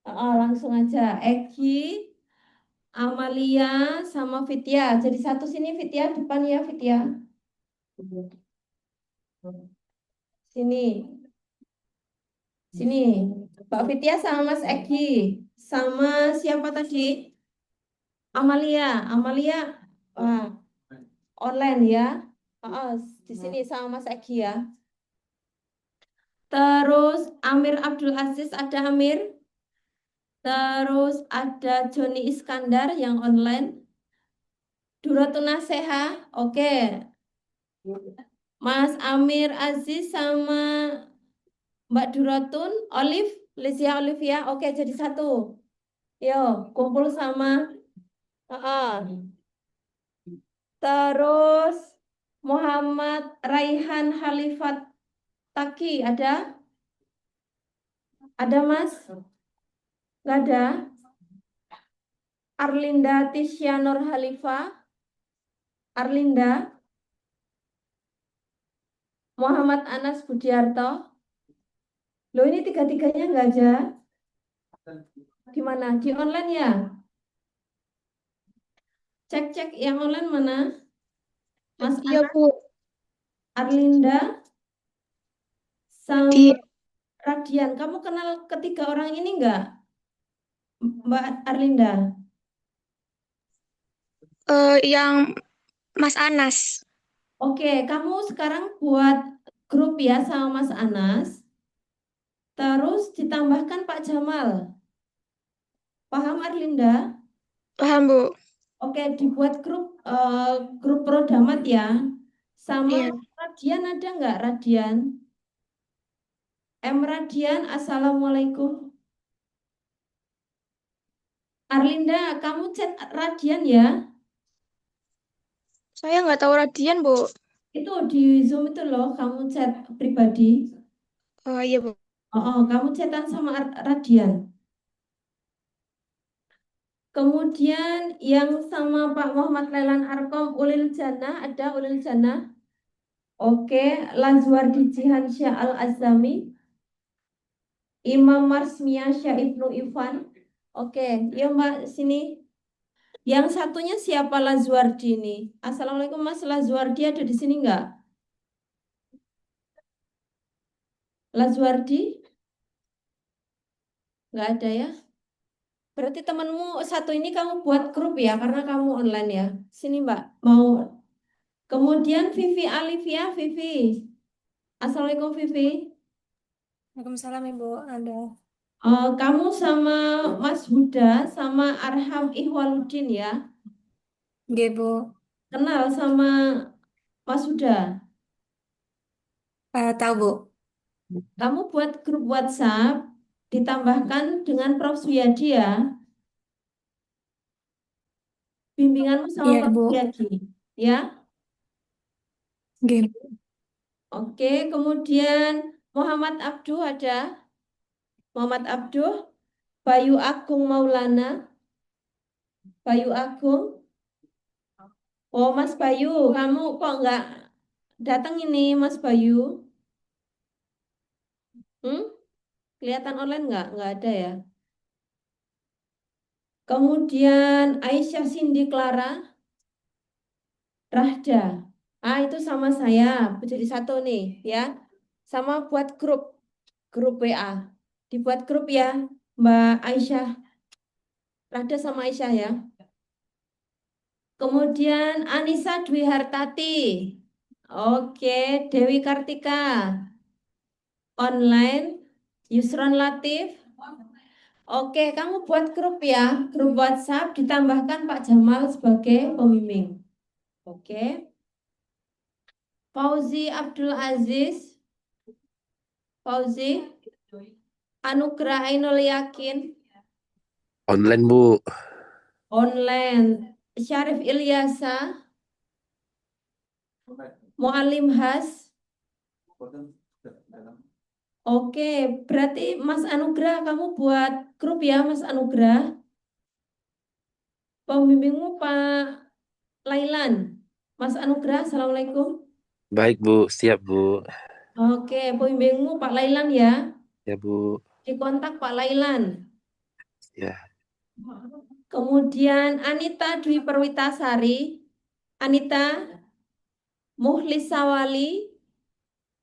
Langsung aja. Egi, Amalia, sama Vidya. Jadi satu sini Vidya, depan ya Vidya. Sini. Sini. Mbak Vidya sama Mas Egi. Sama siapa tadi? Amalia. Amalia online ya. Di sini sama Mas Egi ya. Terus Amir Abdul Aziz, ada Amir. Terus ada Joni Iskandar yang online. Duratun Naseha, oke. Mas Amir Aziz sama Mbak Duratun, Olive, Lesia Olivia, oke jadi satu. Yo, kumpul sama. Terus Muhammad Raihan Halifat Taki, ada? Ada Mas? Nggak ada? Arlinda Tisya Nur Halifa, Arlinda, Muhammad Anas Budiarto. Loh ini tiga-tiganya nggak ada. Di mana? Di online ya? Cek-cek yang online mana? Mas Iya, Anas, Bu. Arlinda, sama Di Radian. Kamu kenal ketiga orang ini nggak? Mbak Arlinda? yang Mas Anas. Oke, kamu sekarang buat grup ya sama Mas Anas. Terus ditambahkan Pak Jamal. Paham Arlinda? Paham, Bu? Oke, dibuat grup Prodamat ya. Sama Iya. Radian ada nggak Radian? M Radian, Assalamualaikum. Arlinda, kamu chat Radian ya? Saya nggak tahu Radian, Bu. Itu di Zoom itu loh, kamu chat pribadi. Oh, iya, Bu. Kamu chatan sama Radian. Kemudian yang sama Pak Muhammad Lelan Arkom, Ulil Jannah, ada Ulil Jannah. Oke, Lazwardi Jihan Syah Al-Azami, Imam Marsmia Syah Ibnu Ifan. Oke, ya Mbak, sini. Yang satunya siapa Lazwardi ini? Assalamualaikum Mas, Lazwardi ada di sini nggak? Lazwardi? Nggak ada ya? Berarti temanmu satu ini kamu buat grup ya, karena kamu online ya. Sini Mbak, mau. Kemudian Vivi Alivia, Vivi. Assalamualaikum Vivi. Waalaikumsalam Ibu, ada. Kamu sama Mas Huda sama Arham Ihwaluddin ya. Nggih, Bu. Kenal sama Mas Huda. Tahu, Bu. Kamu buat grup WhatsApp, ditambahkan dengan Prof. Suyadi ya. Bimbinganmu sama Iya, Prof. Bu. Suyadi. Ya. Nggih, Bu. Oke, kemudian Muhammad Abduh ada. Muhammad Abduh, Bayu Agung Maulana. Bayu Agung. Oh, Mas Bayu, kamu kok nggak datang ini, Mas Bayu? Hmm? Kelihatan online nggak? Nggak ada ya. Kemudian Aisyah Cindy Clara Rahda. Ah, itu sama saya. Jadi satu nih ya. Sama buat grup WA. Dibuat grup ya, Mbak Aisyah. Rahda sama Aisyah ya. Kemudian Anissa Dwi Hartati. Oke, Dewi Kartika. Online. Yusron Latif. Oke, kamu buat grup ya. Grup WhatsApp ditambahkan Pak Jamal sebagai pembimbing. Oke. Fauzi Abdul Aziz. Fauzi. Anugrah Ainul Yakin. Online, Bu. Online. Syarif Ilyasa. Mualim Has. Oke, berarti Mas Anugrah kamu buat grup ya, Mas Anugrah. Pembimbingmu Pak Lailan. Mas Anugrah, Assalamualaikum. Baik, Bu. Siap, Bu. Oke, pembimbingmu Pak Lailan ya. Ya, Bu. Dikontak Pak Lailan. Ya. Kemudian Anita Dwi Perwitasari. Anita Muhlis Sawali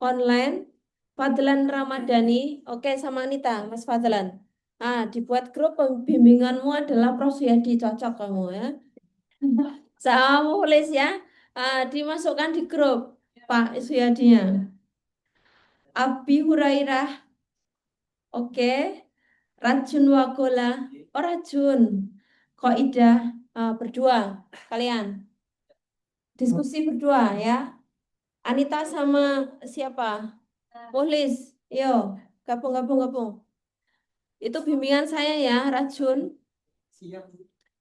online. Fadlan Ramadhani. Oke, sama Anita, Mas Fadlan. Ah, dibuat grup pembimbinganmu adalah Prof. Suyadi, cocok kamu ya. Sama Muhlis ya. Ah, dimasukkan di grup Pak Suyadinya. Abi Hurairah. Oke. Rajun Wagola. Oh, Rajun. Koidah berdua kalian. Diskusi berdua ya. Anita sama siapa? Muhlis. Yo, gabung. Itu bimbingan saya ya, Rajun.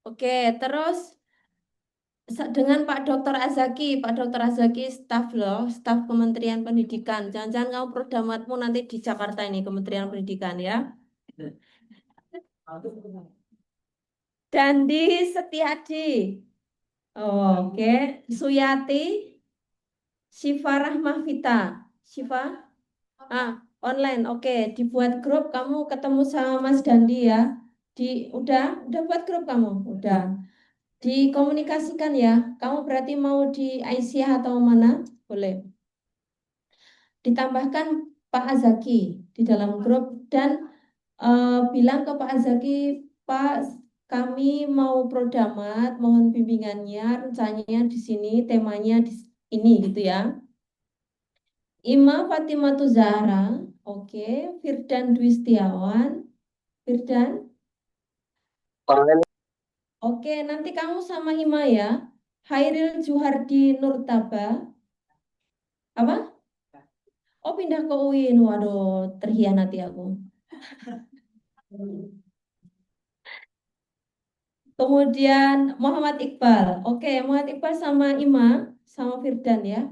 Oke, terus dengan Pak Dr. Azaki. Pak Dr. Azaki staf loh, staf Kementerian Pendidikan. Jangan-jangan kamu programatmu nanti di Jakarta ini, Kementerian Pendidikan ya. Dandi Setiadi. Oke, Suyati, Syifa Rahmavita. Syifa? Online. Oke, dibuat grup kamu ketemu sama Mas Dandi ya. Udah buat grup kamu? Udah. Dikomunikasikan ya. Kamu berarti mau di Aisyah atau mana? Boleh. Ditambahkan Pak Azaki di dalam grup dan bilang ke Pak Azaki, Pak, kami mau prodamat, mohon bimbingannya, rencananya di sini, temanya di ini gitu ya. Ima Fatimatu Zahra, oke. Firdan Dwi Setiawan, Firdan, oke. Nanti kamu sama Ima ya. Hairil Juhardi Nurtaba, apa? Oh, pindah ke UIN, waduh, terhianati aku. Kemudian Muhammad Iqbal, oke. Muhammad Iqbal sama Ima, sama Firdan ya.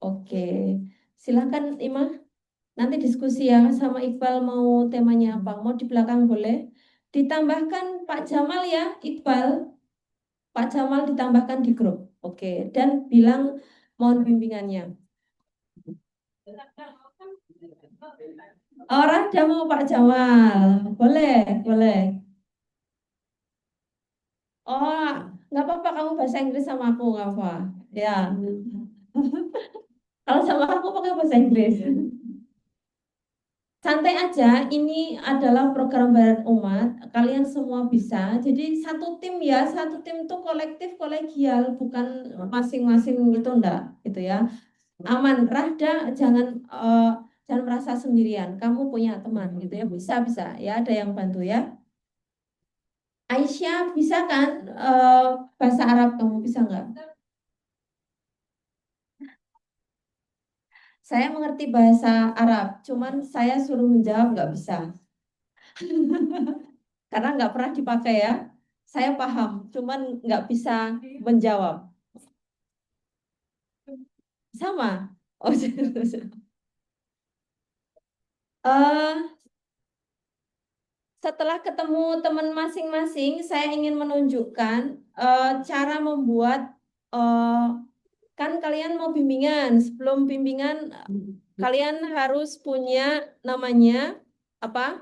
Oke, silahkan Ima. Nanti diskusi ya sama Iqbal mau temanya apa. Mau di belakang boleh. Ditambahkan Pak Jamal ya, Iqbal. Pak Jamal ditambahkan di grup. Oke, dan bilang mohon bimbingannya. Orang mau Pak Jamal. Boleh. Oh, nggak apa-apa kamu bahasa Inggris sama aku nggak apa. Ya. Kalau sama aku pakai bahasa Inggris. Santai aja, ini adalah program Badan Umat, kalian semua bisa. Jadi satu tim ya, satu tim itu kolektif, kolegial, bukan masing-masing gitu enggak, gitu ya. Aman, Rahda jangan merasa sendirian. Kamu punya teman gitu ya, bisa ya, ada yang bantu ya. Aisyah bisa kan bahasa Arab kamu bisa nggak? Saya mengerti bahasa Arab, cuman saya suruh menjawab nggak bisa. Karena nggak pernah dipakai ya. Saya paham, cuman nggak bisa menjawab. Sama. Oh, eh, setelah ketemu teman masing-masing, saya ingin menunjukkan cara membuat kan kalian mau bimbingan. Sebelum bimbingan kalian harus punya namanya apa?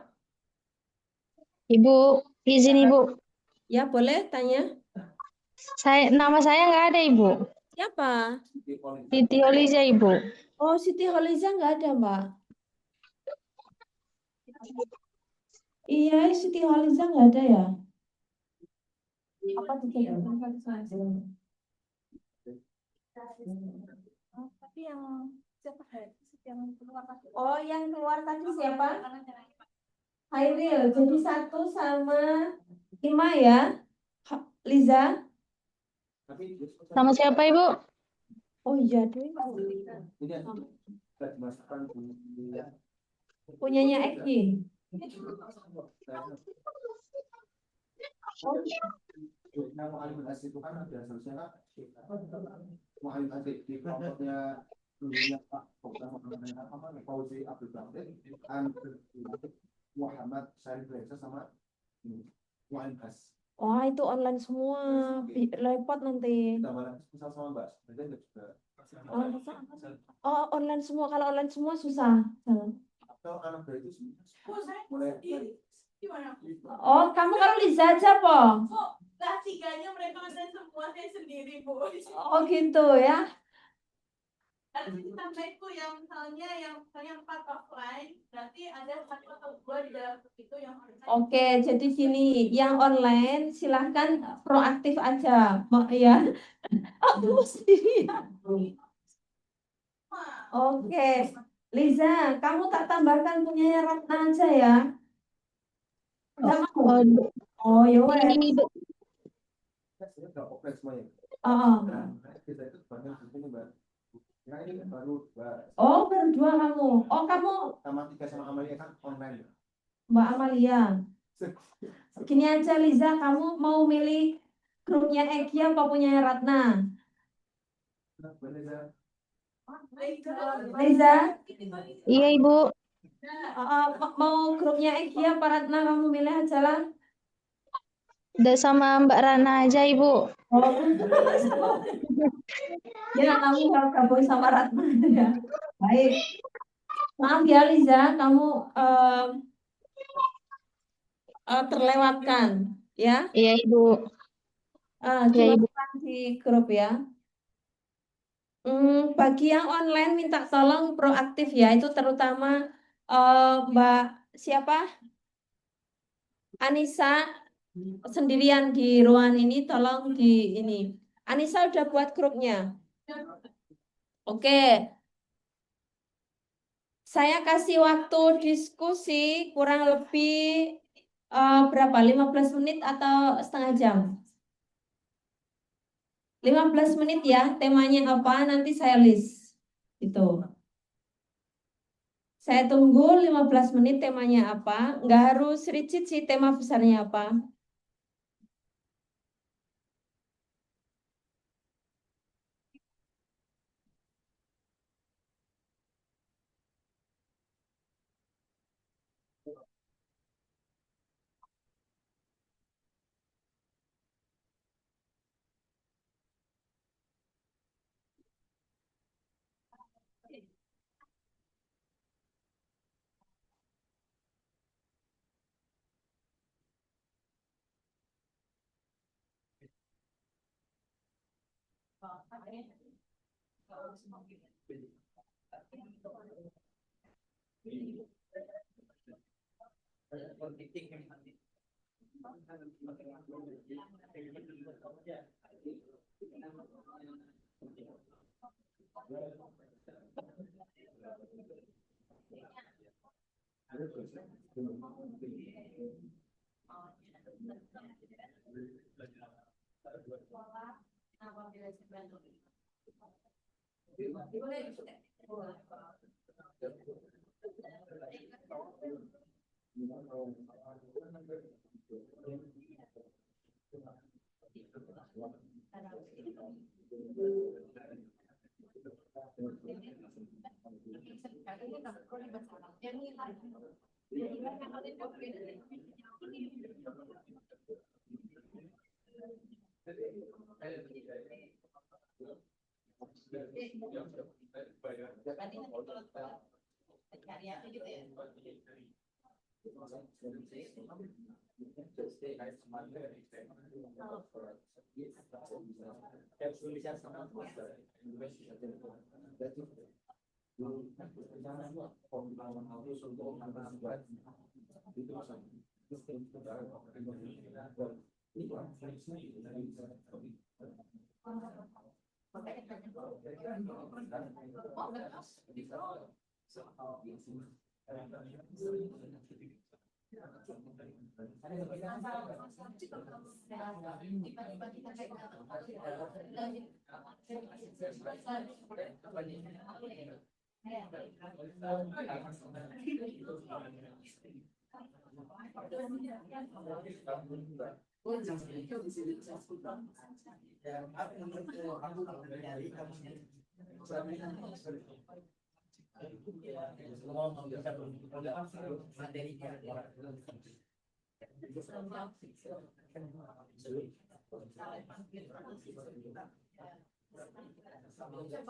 Ibu, izin Ibu. Ya, boleh tanya. Nama saya nggak ada Ibu. Siapa? Siti Holiza Ibu. Oh, Siti Holiza nggak ada, Mbak. Iya, Siti Holiza nggak ada ya? Apa Tapi yang siapa yang keluar tadi? Oh, yang keluar tadi siapa? Hairil. Jadi 1 sama 5 ya, Liza. Nama siapa Ibu? Oh iya, Dwi. Punyanya Eki. Nah, Muhammad Asif itu kan ada seharusnya kan Muhammad Asif di kelompoknya dulunya Pak Fauzi Abdul Basit, Muhammad Syarif Reza sama Muhammad As. Oh, itu online semua. Repot nanti. Tambah susah sama Mbak. Mereka juga. Oh, online semua. Kalau online semua susah. Jangan. Atau anak dari itu mulai. Oh, kamu kalau Liza aja, Po. Lah, tiganya mereka online semua, saya sendiri, Bu. Oh, gitu ya. Nanti sampaiku yang misalnya yang 4 offline, berarti ada 1 atau 2 di dalam itu yang online. Oke, jadi gini, yang online silahkan proaktif aja, ya. Aku sendirian. Oke, Liza, kamu tak tambahkan punyanya Ratna aja ya. Udah mau? Oh, ya wes. Oh, baru 2 kamu. Oh, kamu Sama 3 sama Amalia kan online. Mbak Amalia. Gini aja, Liza, kamu mau milih grupnya Egi apa punya Ratna? Liza? Iya Ibu. Mau grupnya Egi apa Ratna, kamu milih aja lah. Udah sama Mbak Rana aja Ibu. Oh, ya kamu harus gabung sama Ratna ya. Baik. Maaf ya Liza, kamu terlewatkan ya. Iya Ibu. Iya Ibu. Dimasukkan di grup ya. Bagi yang online minta tolong proaktif ya, itu terutama Mbak siapa? Anissa sendirian di ruangan ini, tolong di ini. Anissa udah buat grupnya. Oke. Saya kasih waktu diskusi kurang lebih berapa? 15 menit atau setengah jam? 15 menit ya, temanya apa nanti saya list. Itu. Saya tunggu 15 menit temanya apa. Nggak harus rigid sih tema besarnya apa.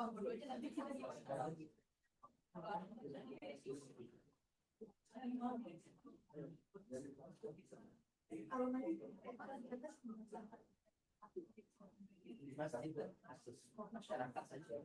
Berarti nanti kalau cari apa gitu ya. Masyarakat saja.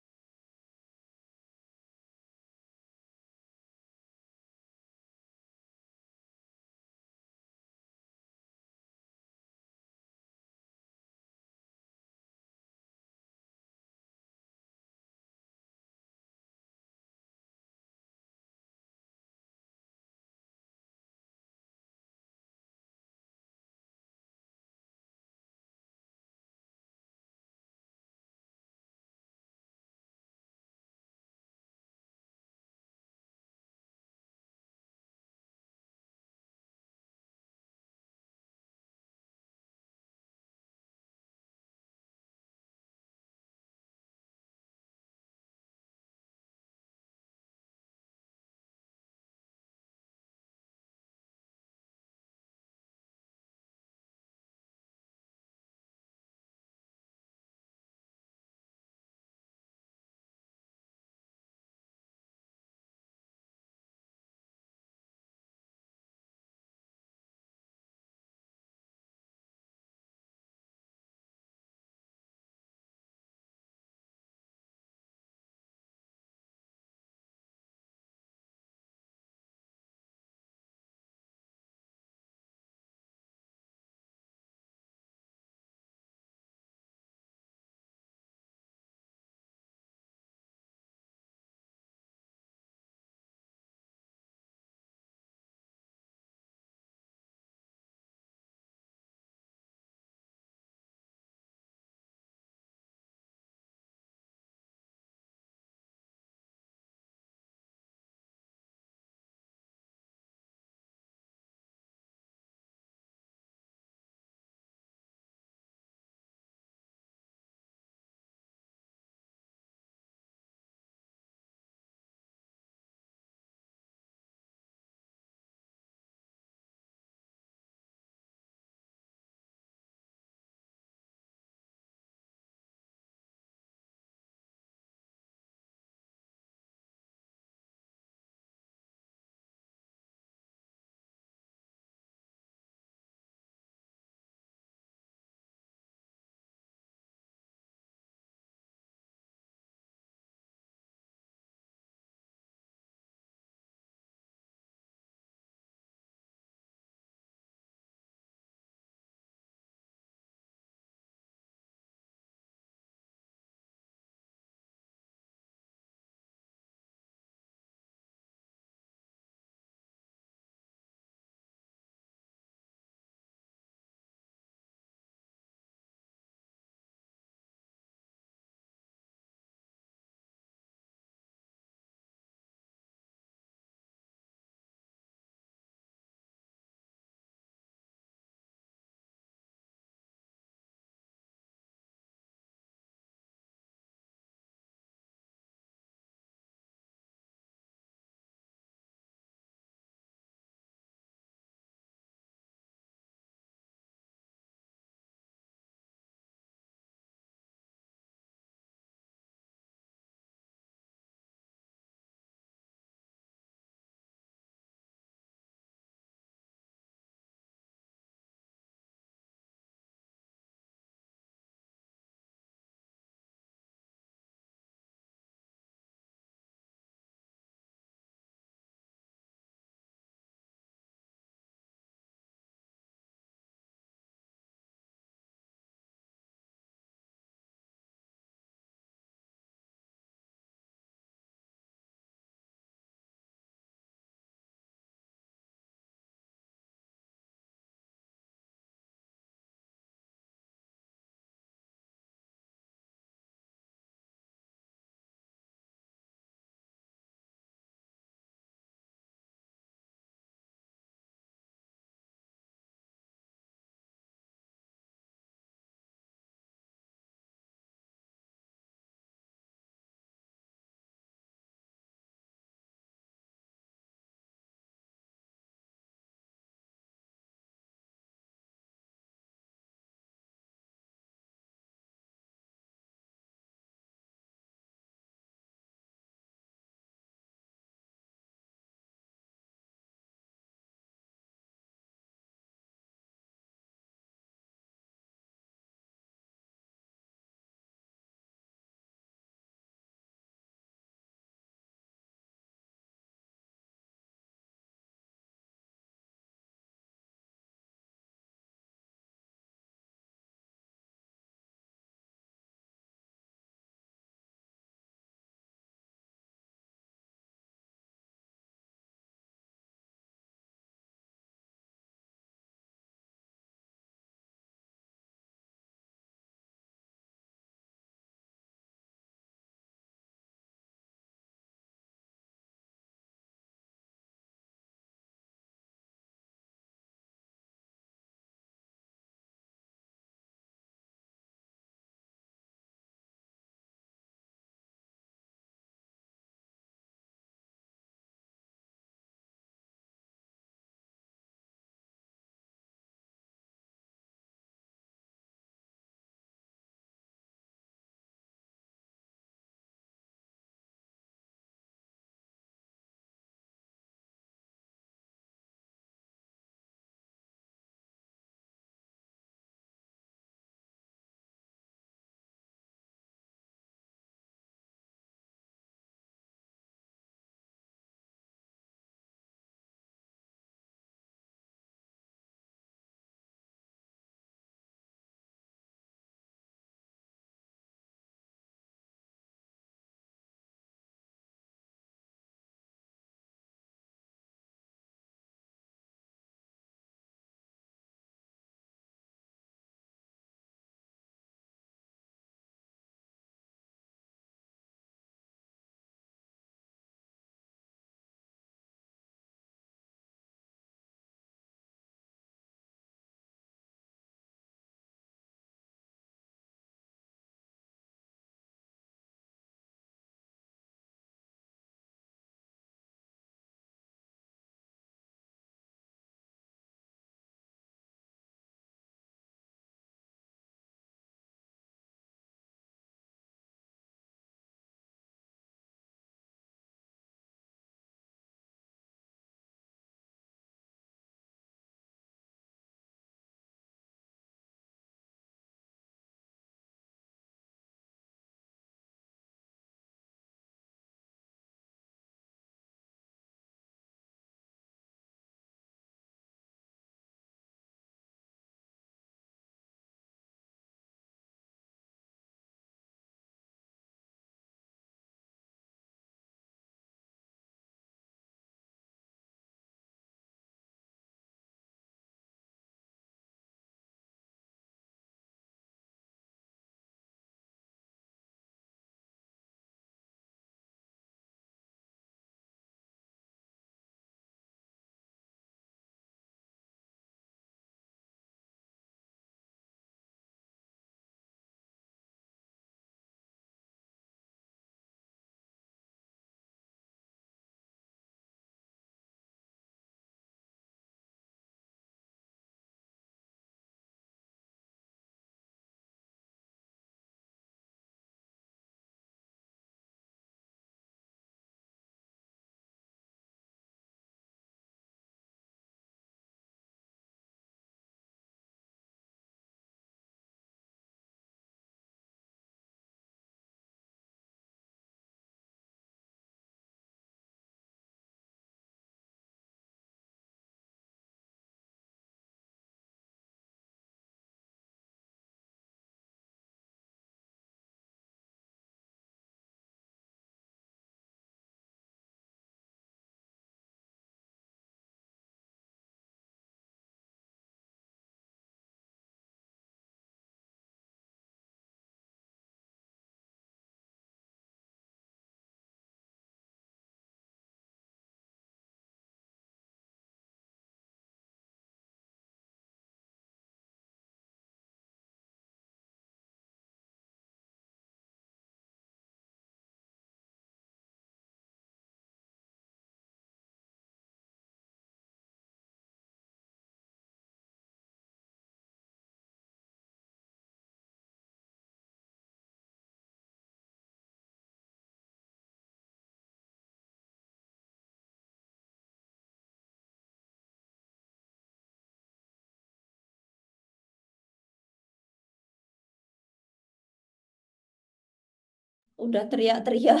Udah teriak-teriak.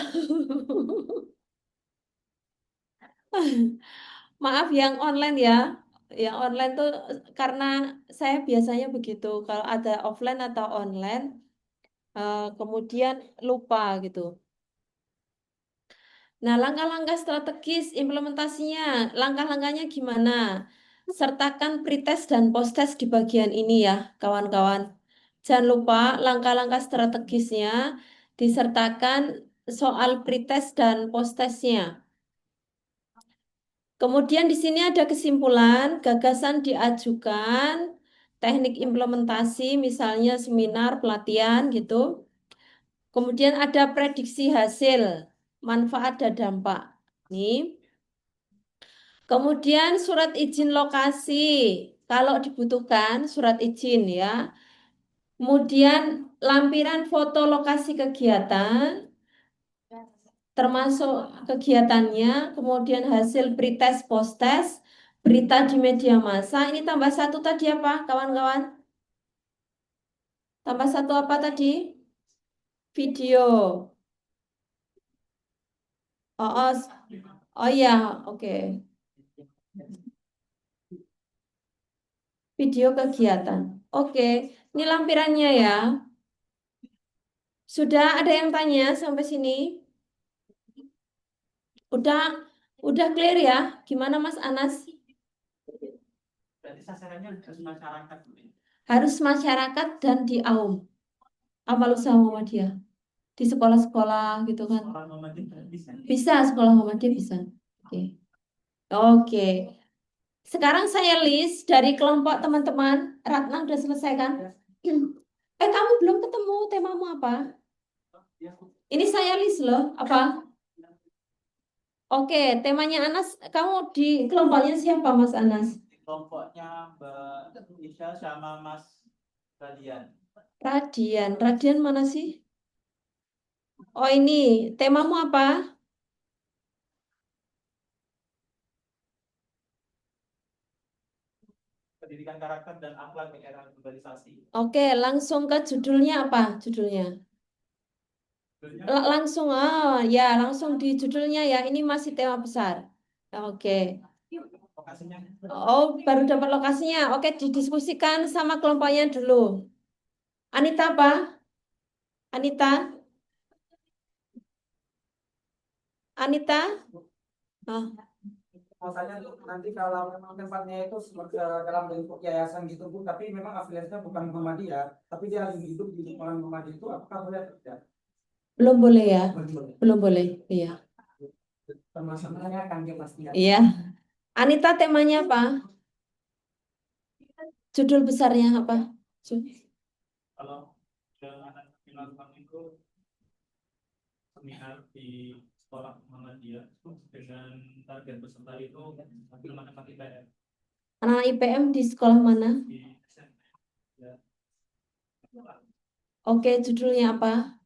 Maaf yang online ya. Yang online tuh karena saya biasanya begitu. Kalau ada offline atau online, kemudian lupa gitu. Nah, langkah-langkah strategis implementasinya, langkah-langkahnya gimana? Sertakan pretest dan posttest di bagian ini ya, kawan-kawan. Jangan lupa langkah-langkah strategisnya disertakan soal pretest dan posttestnya. Kemudian di sini ada kesimpulan, gagasan diajukan, teknik implementasi, misalnya seminar, pelatihan gitu. Kemudian ada prediksi hasil, manfaat dan dampak. Nih. Kemudian surat izin lokasi, kalau dibutuhkan surat izin ya. Kemudian lampiran foto lokasi kegiatan, termasuk kegiatannya, kemudian hasil pretest, posttest, berita di media massa. Ini tambah satu tadi apa, kawan-kawan? Tambah satu apa tadi? Video. Oh, oh, oh ya, oke. Video kegiatan. Oke, ini lampirannya ya. Sudah ada yang tanya sampai sini? Udah, udah clear ya? Gimana Mas Anas? Berarti sasarannya harus masyarakat. Harus masyarakat dan di AUM. Amal usaha Muhammadiyah. Di sekolah-sekolah gitu kan. Orang Muhammadiyah bisa. Bisa, sekolah Muhammadiyah bisa. Oke. Oke. Sekarang saya list dari kelompok teman-teman. Ratna udah selesai kan? Kamu belum ketemu temamu apa? Ini saya list loh. Apa? Oke, temanya Anas. Kamu di kelompoknya siapa Mas Anas? Kelompoknya Mbak Isha sama Mas Radian. Radian. Radian mana sih? Oh ini, temamu apa? Pendidikan karakter dan akhlak di era globalisasi. Oke, langsung ke judulnya apa? Judulnya? Langsung, ya langsung di judulnya ya. Ini masih tema besar. Oke. Lokasinya. Oh, baru dapat lokasinya. Oke, didiskusikan sama kelompoknya dulu. Anita apa? Anita? Anita? Oh. Makanya nanti kalau memang tempatnya itu dalam bentuk yayasan gitu Bu, tapi memang afiliasinya bukan Muhammadiyah, tapi dia lagi hidup di lingkungan Muhammadiyah itu, apakah boleh atau tidak? Belum boleh ya? Belum boleh, iya. Permasalahannya kan dia pasti. Iya. Anita temanya apa? Judul besarnya apa? Kalau anak melakukan itu seminar di sekolah Muhammadiyah dengan target peserta itu anak-anak IPM. Anak IPM di sekolah mana? Oke, judulnya apa?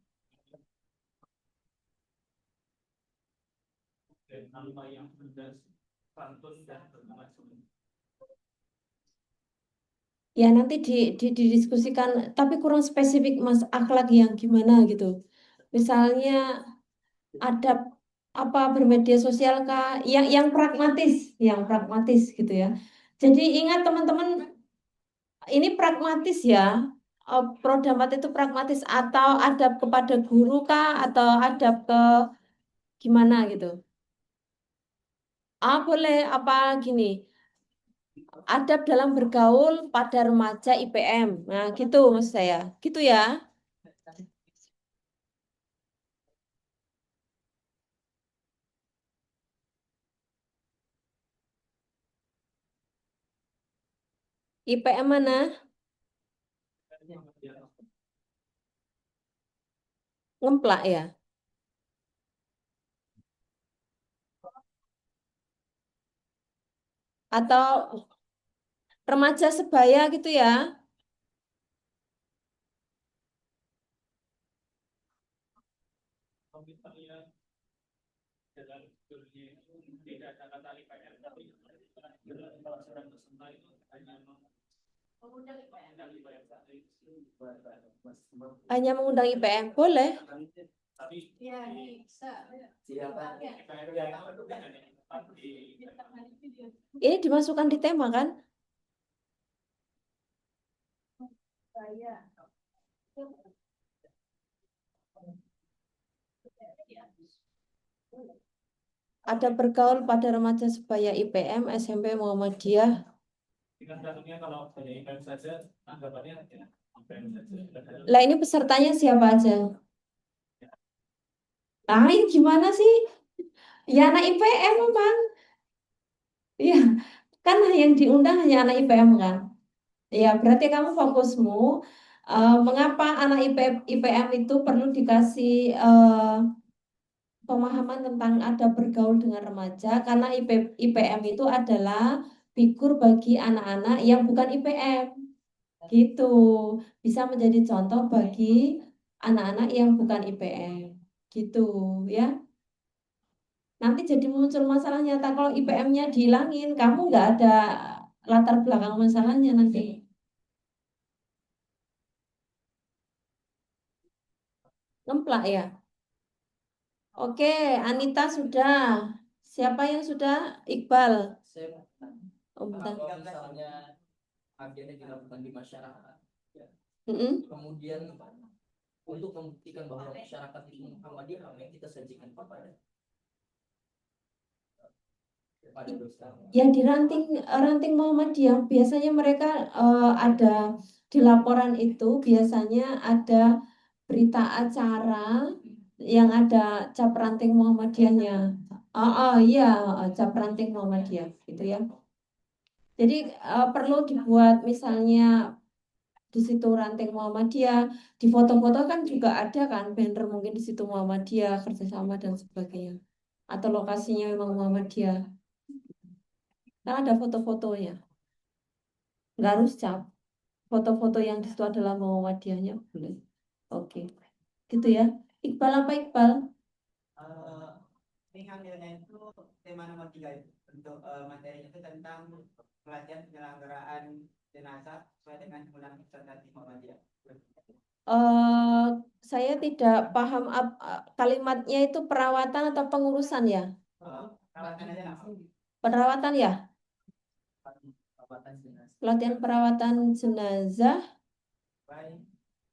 Nama yang pantun dan Ya nanti didiskusikan, tapi kurang spesifik Mas, akhlak yang gimana gitu. Misalnya adab apa bermedia sosial kah? Yang pragmatis gitu ya. Jadi ingat teman-teman, ini pragmatis ya. Prodamat itu pragmatis atau adab kepada guru kah atau adab ke gimana gitu. Boleh apa gini. Adab dalam bergaul pada remaja IPM. Nah, gitu maksud saya. Gitu ya. IPM mana? Ngemplak ya. Atau remaja sebaya gitu ya. Hanya mengundang IPM, boleh. Tapi Iya, bisa. Siapa? Ini dimasukkan di tema kan? Saya. Ada bergaul pada remaja sebaya IPM, SMP, Muhammadiyah. dengan kasusnya kalau hanya IPM saja, anggapannya ya IPM saja. Lah ini pesertanya siapa aja? Ah, ini gimana sih? Ya anak IPM memang. Iya, kan yang diundang hanya anak IPM kan? Ya, berarti kamu fokusmu mengapa anak IPM itu perlu dikasih pemahaman tentang ada bergaul dengan remaja karena IPM itu adalah figur bagi anak-anak yang bukan IPM. Gitu. Bisa menjadi contoh bagi anak-anak yang bukan IPM. Gitu, ya. Nanti jadi muncul masalah nyata kalau IPM-nya dihilangin, kamu nggak ada latar belakang masalahnya nanti. Ngemplak ya. Oke, Anita sudah. Siapa yang sudah? Iqbal. Oh, bentar. Kalau misalnya agennya dilakukan di masyarakat, Mm-mm. kemudian untuk membuktikan bahwa masyarakat itu Muhammadiyah, apa yang kita sajikan kepada dosa. Ya di ranting Muhammadiyah biasanya mereka ada di laporan itu biasanya ada berita acara yang ada cap ranting Muhammadiyahnya. Iya, cap ranting Muhammadiyah gitu ya. Jadi perlu dibuat misalnya di situ ranting Muhammadiyah, di foto-foto kan juga ada kan banner mungkin di situ Muhammadiyah kerjasama dan sebagainya. Atau lokasinya memang Muhammadiyah. Kan ada foto-fotonya. Nggak harus cap. Foto-foto yang di situ adalah Muhammadiyahnya boleh. Oke. Gitu ya. Iqbal apa Iqbal? Ini ngambilnya itu tema nomor 3 itu untuk materinya itu tentang pelatihan penyelenggaraan jenazah sesuai dengan undang standar Muhammadiyah. Saya tidak paham kalimatnya itu perawatan atau pengurusan ya? Perawatan aja langsung. Perawatan ya? Perawatan jenazah. Pelatihan perawatan jenazah Baik.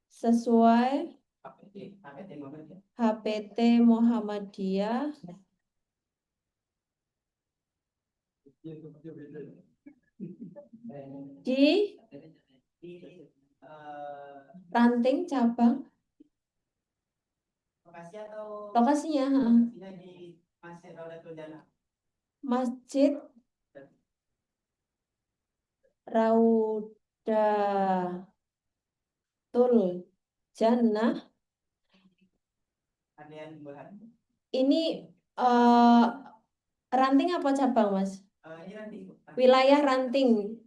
sesuai HPT Muhammadiyah. HPT Muhammadiyah di ranting cabang lokasi atau lokasinya lokasinya di Masjid Raudatul Jannah. Masjid Raudatul Jannah. Ini ranting apa cabang, Mas? Ini ranting. Wilayah ranting.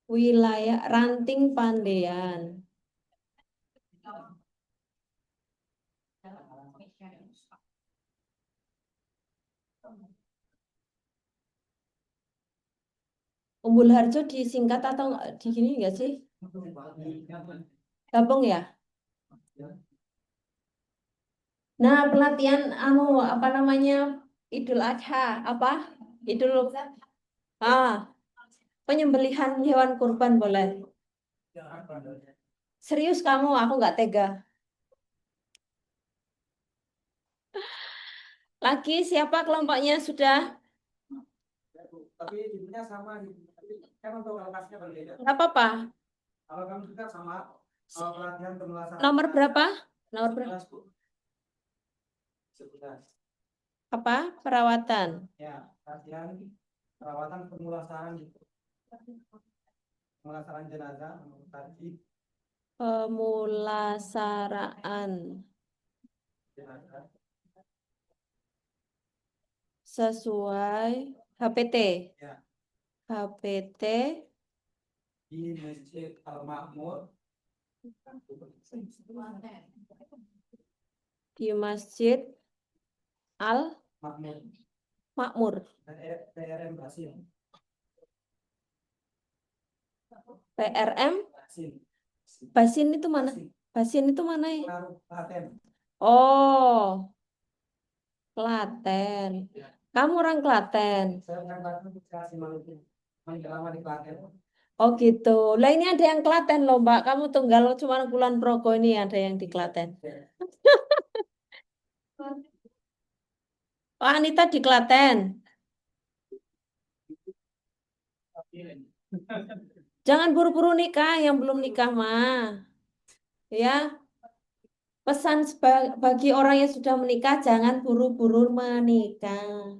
Wilayah ranting Pandean. Umbul Harjo disingkat atau di gini enggak sih? Gabung ya? Nah, pelatihan apa namanya? Idul Adha, apa? Penyembelihan hewan kurban boleh. Serius kamu, aku nggak tega. Lagi siapa kelompoknya sudah? Tapi judulnya sama kan untuk lokasinya berbeda. Nggak apa-apa. Kalau kamu juga sama pelatihan pemulasaran. Nomor berapa? Nomor berapa? 11. Apa? Perawatan. Ya, pelatihan perawatan pemulasaran gitu. Pemulasaran jenazah, Pemulasaraan jenazah sesuai HPT. Ya. HPT Di Masjid Al-Makmur. Di Masjid Makmur. Dan PRM Basin. PRM Basin itu mana? Basin itu mana ya? Klaten. Oh, Klaten. Kamu orang Klaten. Saya bukan Klaten, saya asli Maluku. Makin lama di Klaten. Oh gitu. Lah ini ada yang Klaten loh, Mbak. Kamu tunggal cuma Kulon Progo ini ada yang di Klaten. Oh, Anita di Klaten. Jangan buru-buru nikah, yang belum nikah mah. Ya, pesan bagi orang yang sudah menikah, jangan buru-buru menikah.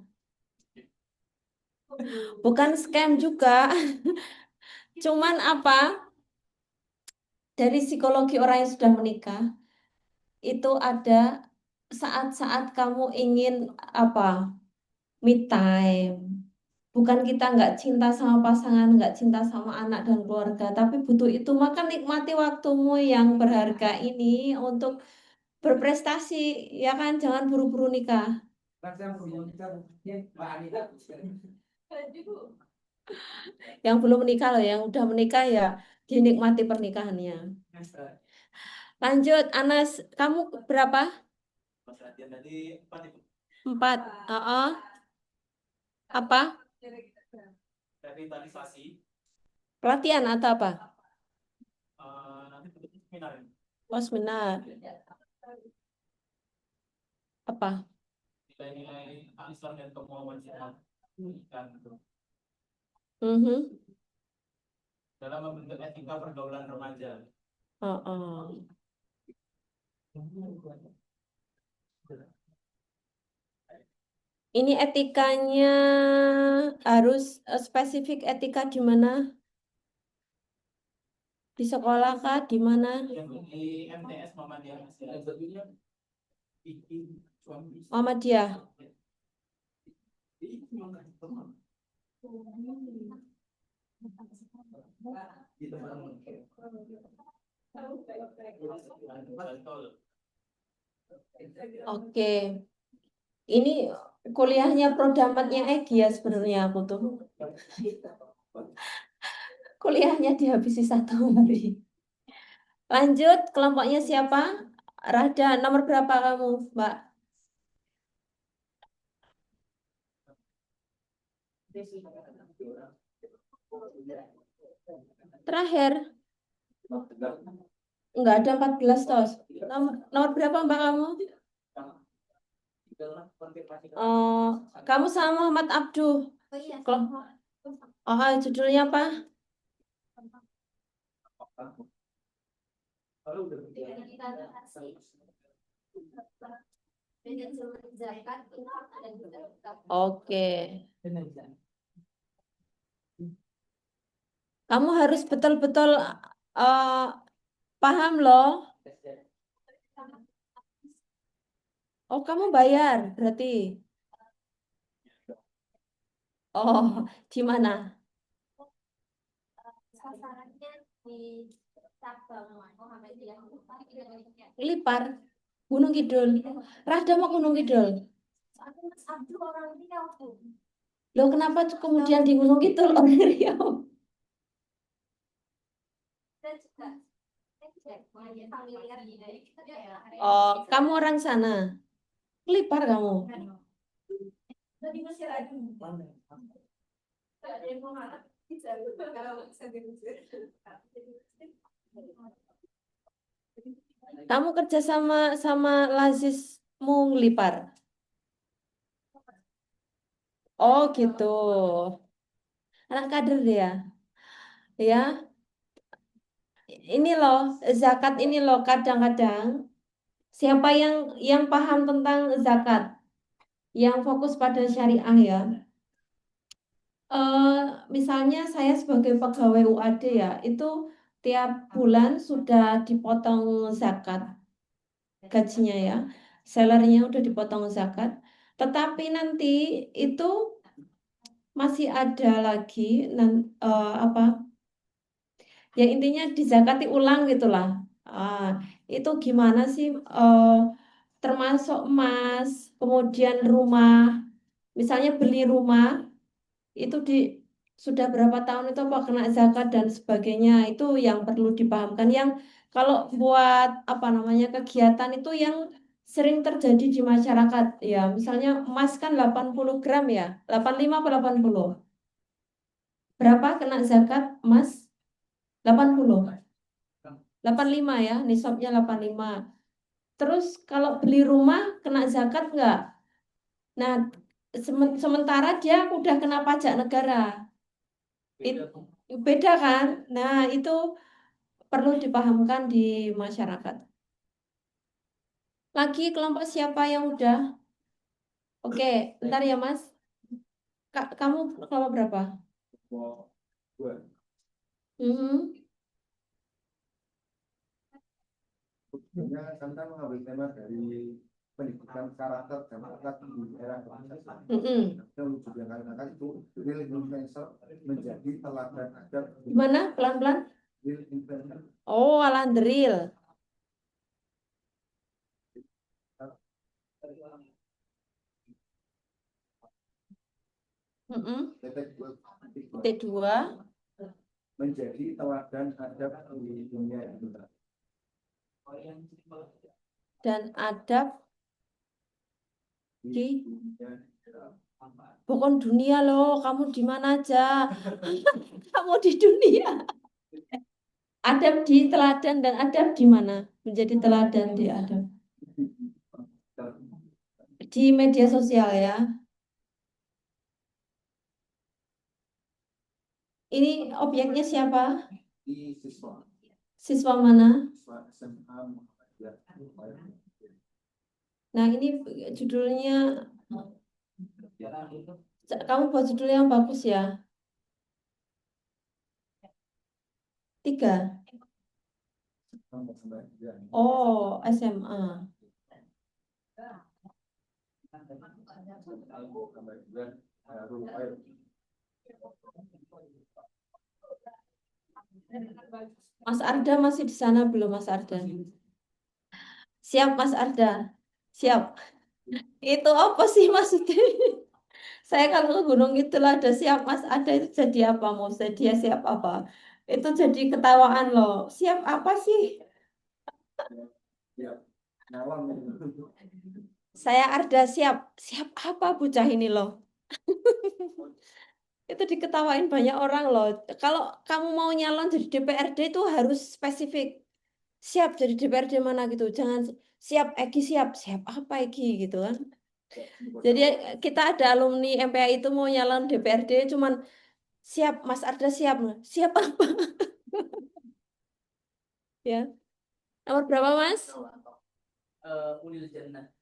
Bukan scam juga. Cuman apa? Dari psikologi orang yang sudah menikah, itu ada saat-saat kamu ingin apa? Me time. Bukan kita nggak cinta sama pasangan, nggak cinta sama anak dan keluarga, tapi butuh itu. Maka nikmati waktumu yang berharga ini untuk berprestasi, ya kan? Jangan buru-buru nikah. Kan saya belum nikah, ya, Mbak Anita. Yang belum menikah loh, yang udah menikah ya dinikmati pernikahannya. Lanjut, Anas, kamu berapa? Empat. Apa? Revitalisasi. Pelatihan atau apa? Nanti seminar. Oh, seminar. Apa? Nilai-nilai Islam dan kemuhammadiyah dalam membentuk etika pergaulan remaja. Ini etikanya harus spesifik etika di mana? Di sekolah kah? Di mana? Di MTS Muhammadiyah. Muhammadiyah. Oke. Ini kuliahnya Prodamatnya Egi ya sebenarnya aku tuh. Kuliahnya dihabisi satu hari. Lanjut, kelompoknya siapa? Rada, nomor berapa kamu, Mbak? Terakhir. Enggak ada 14 tos. Nomor berapa Mbak kamu? Kamu sama Muhammad Abduh. Judulnya apa? Oke. Kamu harus betul-betul paham loh. Oh, kamu bayar berarti. Oh, di mana? Sasarannya di cabang Muhammadiyah. Lipar, Gunung Kidul. Rada mau Gunung Kidul. Soalnya Mas Abdul orang Riau tuh. Loh, kenapa kemudian di Gunung Kidul orang Riau? Oh, kamu orang sana. Lipar kamu. Tadi Mesir aja. Kamu kerja sama Lazis Lipar. Oh gitu. Anak kader dia. Ya. Ini loh, zakat ini loh kadang-kadang siapa yang paham tentang zakat, yang fokus pada syariah ya. Misalnya saya sebagai pegawai UAD ya, itu tiap bulan sudah dipotong zakat gajinya ya, salary-nya udah dipotong zakat, tetapi nanti itu masih ada lagi apa? Ya intinya dizakati ulang gitulah. Itu gimana sih? Termasuk emas, kemudian rumah, misalnya beli rumah itu sudah berapa tahun itu apa kena zakat dan sebagainya, itu yang perlu dipahamkan. Yang kalau buat apa namanya kegiatan itu yang sering terjadi di masyarakat ya. Misalnya emas kan 80 gram ya, 85 atau 80? Berapa kena zakat emas? 80. 85 ya, nisabnya 85. Terus kalau beli rumah kena zakat enggak? Nah, sementara dia udah kena pajak negara. Beda kan? Nah, itu perlu dipahamkan di masyarakat. Lagi kelompok siapa yang udah? Oke, bentar ya Mas. Kamu kelompok berapa? Dua. Sebenarnya kita mengambil tema dari pendidikan karakter dan akhlak di era Indonesia. Yang akan itu real influencer menjadi teladan adab. Gimana? Pelan-pelan. Real influencer. Oh, Alandril. T2 menjadi teladan adab di dunia itu. Dan adab di bukan dunia loh, kamu di mana aja? Kamu di dunia. Adab di teladan dan adab di mana? Menjadi teladan di adab. Di media sosial ya. Ini objeknya siapa? Siswa. Siswa mana? Siswa SMA Muhammadiyah. Nah, ini judulnya. Kamu buat judul yang bagus ya. 3. Oh, SMA. Mas Arda masih di sana belum, Mas Arda? Siap, Mas Arda. Siap. Itu apa sih maksudnya? Saya kalau ke Gunung Kidul ada siap Mas Arda itu jadi apa? Mau dia siap apa? Itu jadi ketawaan loh. Siap apa sih? Saya Arda siap. Siap apa bocah ini loh? Itu diketawain banyak orang loh. Kalau kamu mau nyalon jadi DPRD itu harus spesifik. Siap jadi DPRD mana gitu. Jangan siap Egi siap. Siap apa Egi gitu kan. Jadi kita ada alumni MPA itu mau nyalon DPRD cuman siap Mas Arda siap. Siap apa? Ya. Nomor berapa Mas? Unil Jannah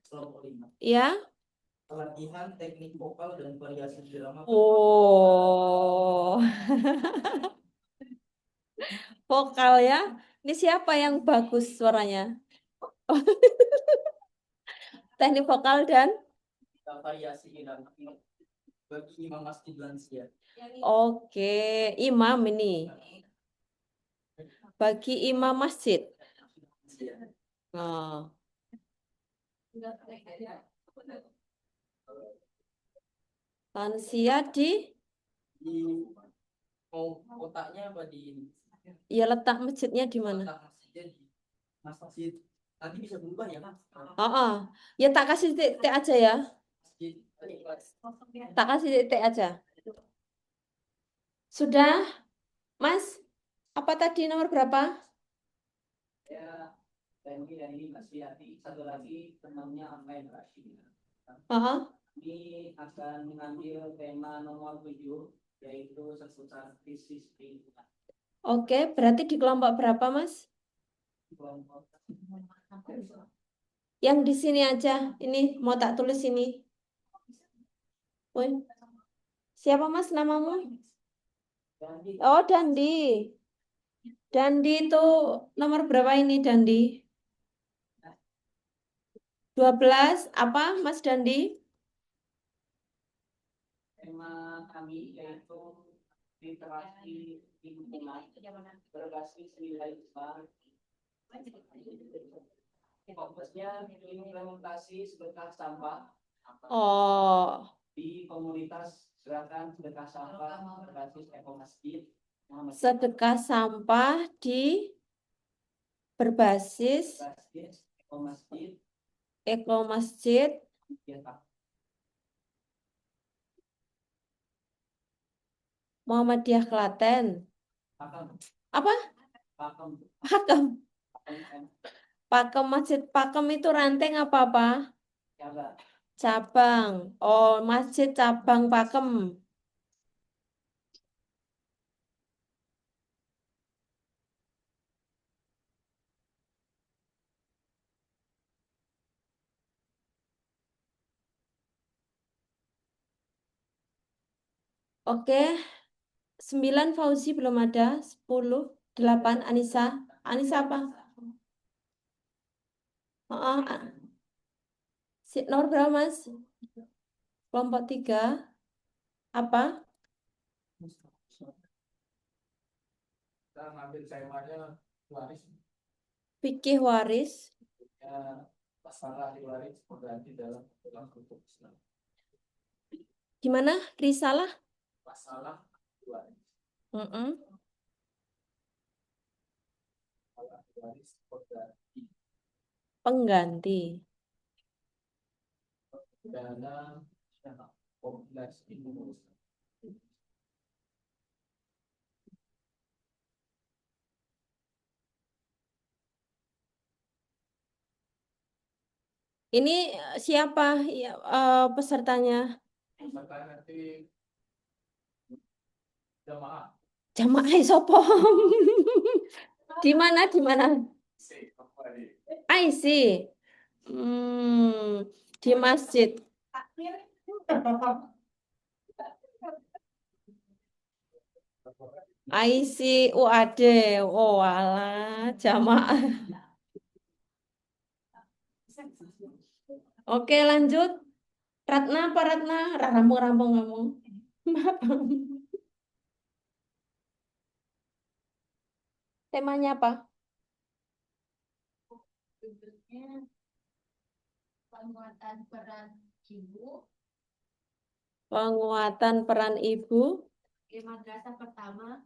kelompok 5. Ya. Pelatihan teknik vokal dan variasi drama. Oh. Vokal ya. Ini siapa yang bagus suaranya? Teknik vokal dan variasi drama bagi imam masjid lansia. Oke, imam ini. Bagi imam masjid. Oh. Lansia di mau kotaknya apa di ini? Ya letak masjidnya di mana? Kotak masjidnya di masjid. Nanti bisa berubah ya, Mas? Ya tak kasih titik aja ya. Tak kasih titik aja. Sudah, Mas? Apa tadi nomor berapa? Ya, ini masih hati. Satu lagi temannya Ahmed Rashid. Ini akan mengambil tema nomor 7, yaitu seputar krisis lingkungan. Oke, berarti di kelompok berapa, Mas? Yang di sini aja. Ini mau tak tulis ini. Woy. Siapa Mas namamu? Oh, Dandi. Dandi itu nomor berapa ini, Dandi? 12. Apa, Mas Dandi? Tema kami yaitu literasi lingkungan berbasis nilai Islam. Fokusnya implementasi sedekah sampah di komunitas gerakan sedekah sampah berbasis ekomasjid. Sedekah sampah di berbasis ekomasjid Eko Masjid. Muhammadiyah Klaten. Apa? Pakem. Pakem Masjid Pakem itu ranting apa? Cabang. Oh, Masjid Cabang Pakem. Oke. 9 Fauzi belum ada. 10, 8 Anissa. Anissa apa? Oh, nomor berapa, Mas? Kelompok 3. Apa? Kita ngambil temanya waris. Fikih waris. Masalah waris berarti dalam kutub Islam. Gimana? Risalah? Masalah waris. Mm-mm. Masalah waris berarti Pengganti. dalam kompleks Indonesia. Ini siapa ya, pesertanya? Maka nanti jamaah. Jamaah sopo. Di mana? Di mana? I see. Di masjid. I see. Oh, ada. Oh, alah, jamaah. Oke, lanjut. Ratna apa Ratna? Rampung-rampung kamu. Temanya apa? Penguatan peran ibu Penguatan peran ibu di madrasah pertama.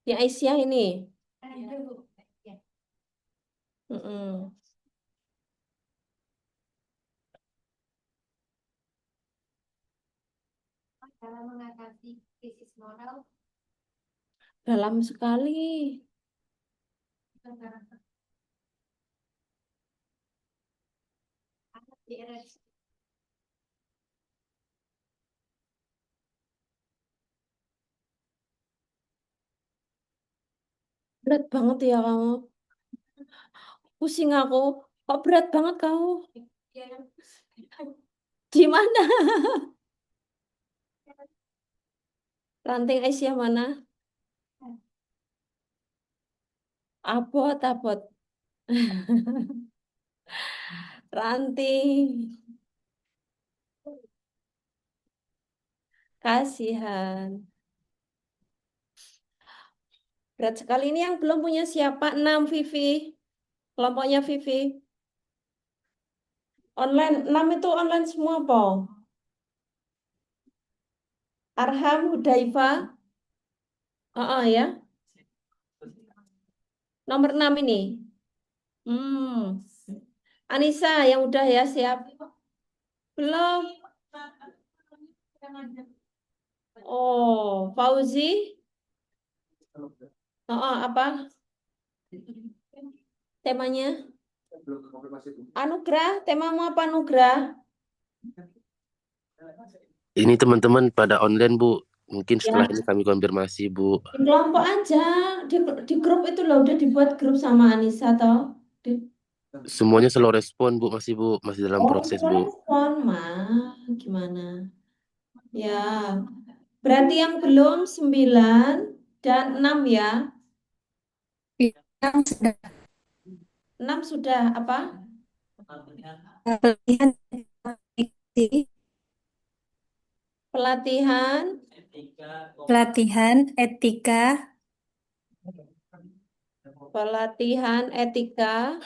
di Aisyah ini. Ya. Mm-mm. Dalam mengatasi krisis moral Dalam sekali. anak di era Berat banget ya kamu. Pusing aku. Kok berat banget kamu? Di mana? Ranting Aisyah mana? Abot, abot. Ranting. Kasihan. Berat sekali. Ini yang belum punya siapa? 6 Vivi. Kelompoknya Vivi. Online. 6 itu online semua, Po. Arham, Hudaifa. Oh, ya. Nomor 6 ini. Anissa yang udah ya siap. Belum. Oh, Fauzi. Apa? Temanya? Anugerah. Temamu apa Anugerah? Ini teman-teman pada online, Bu. Mungkin setelah Ya. ini kami konfirmasi, Bu. Di kelompok aja. Di grup itu loh. Udah dibuat grup sama Anissa toh. Semuanya slow respon, Bu. Masih dalam proses, Bu. Respon, mah. Gimana? Ya. Berarti yang belum 9 dan 6 ya. 6 sudah apa? Pelatihan etika, pelatihan etika,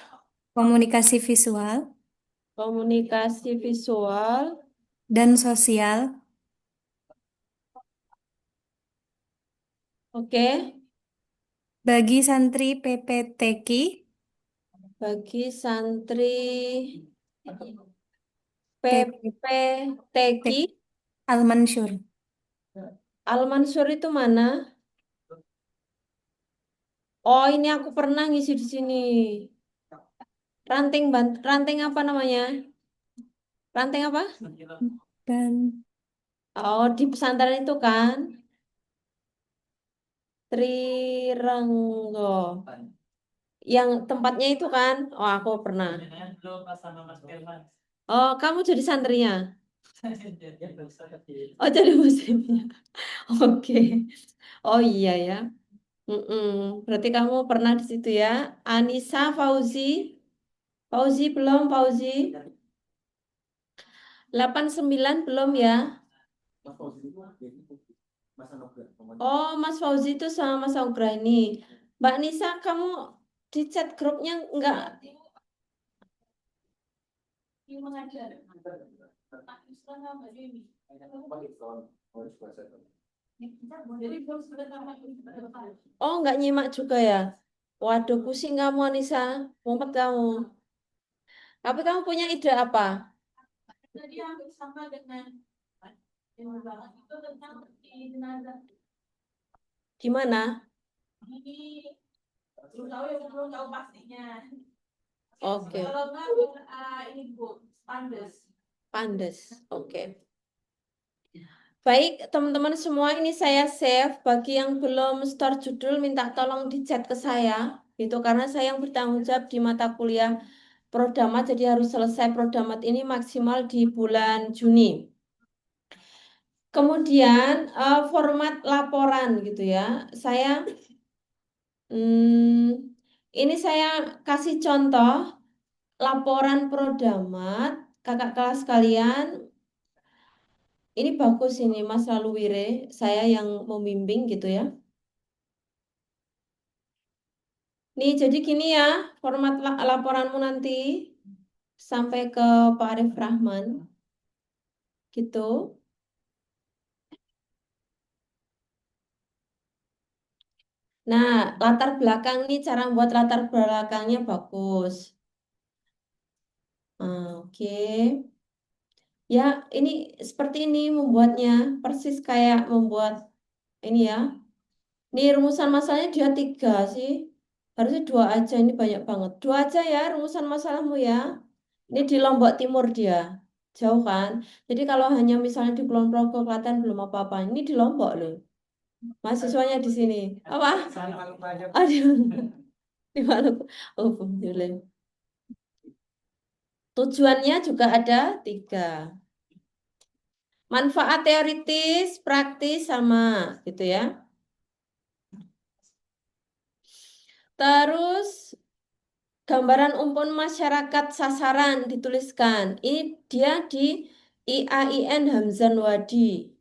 komunikasi visual, dan sosial. Oke. Bagi santri PPTQ, Bagi santri PP PPTQ, Al-Mansur. Al-Mansur itu mana? Oh, ini aku pernah ngisi di sini. Ranting apa namanya? Ranting apa? Dan Oh, di pesantren itu kan? Trirenggo. Yang tempatnya itu kan? Oh, aku pernah. Oh, kamu jadi santrinya? Oh, jadi muslimnya. Oke. Oh iya ya. Mm-mm. Berarti kamu pernah di situ ya. Anissa, Fauzi. Fauzi belum, Fauzi. 89 belum ya? Oh, Mas Fauzi itu sama Mas Augra ini. Mbak Nisa, kamu di chat grupnya enggak? Oh, enggak nyimak juga ya? Waduh, pusing kamu, Anissa. Mumpet kamu. Tapi kamu punya ide apa? Tadi hampir sama dengan itu tentang peti jenazah. Di mana? Ini belum tahu ya, belum tahu pastinya. Oke. Kalau enggak ini Bu, Pandes. Pandes. Oke. Baik, teman-teman semua, ini saya save. Bagi yang belum store judul, minta tolong di chat ke saya. Gitu, karena saya yang bertanggung jawab di mata kuliah Prodamat, jadi harus selesai Prodamat ini maksimal di bulan Juni. Kemudian format laporan gitu ya. Ini saya kasih contoh laporan Prodamat, kakak kelas kalian. Ini bagus ini Mas Laluwire, saya yang membimbing gitu ya. Nih jadi gini ya, format laporanmu nanti sampai ke Pak Arif Rahman. Gitu. Nah, latar belakang nih, cara buat latar belakangnya bagus. Oke. Ya, ini seperti ini membuatnya, persis kayak membuat ini ya. Ini rumusan masalahnya dia 3 sih. Harusnya 2 aja, ini banyak banget. 2 aja ya rumusan masalahmu ya. Ini di Lombok Timur dia. Jauh kan? Jadi kalau hanya misalnya di Kulon Progo, Klaten belum apa-apa. Ini di Lombok loh. Mahasiswanya di sini. Apa? Aduh. Di Maluku. Oh, boleh. Tujuannya juga ada 3. Manfaat teoritis, praktis sama gitu ya. Terus gambaran umum masyarakat sasaran dituliskan. Ini dia di IAIN Hamzan Wadi.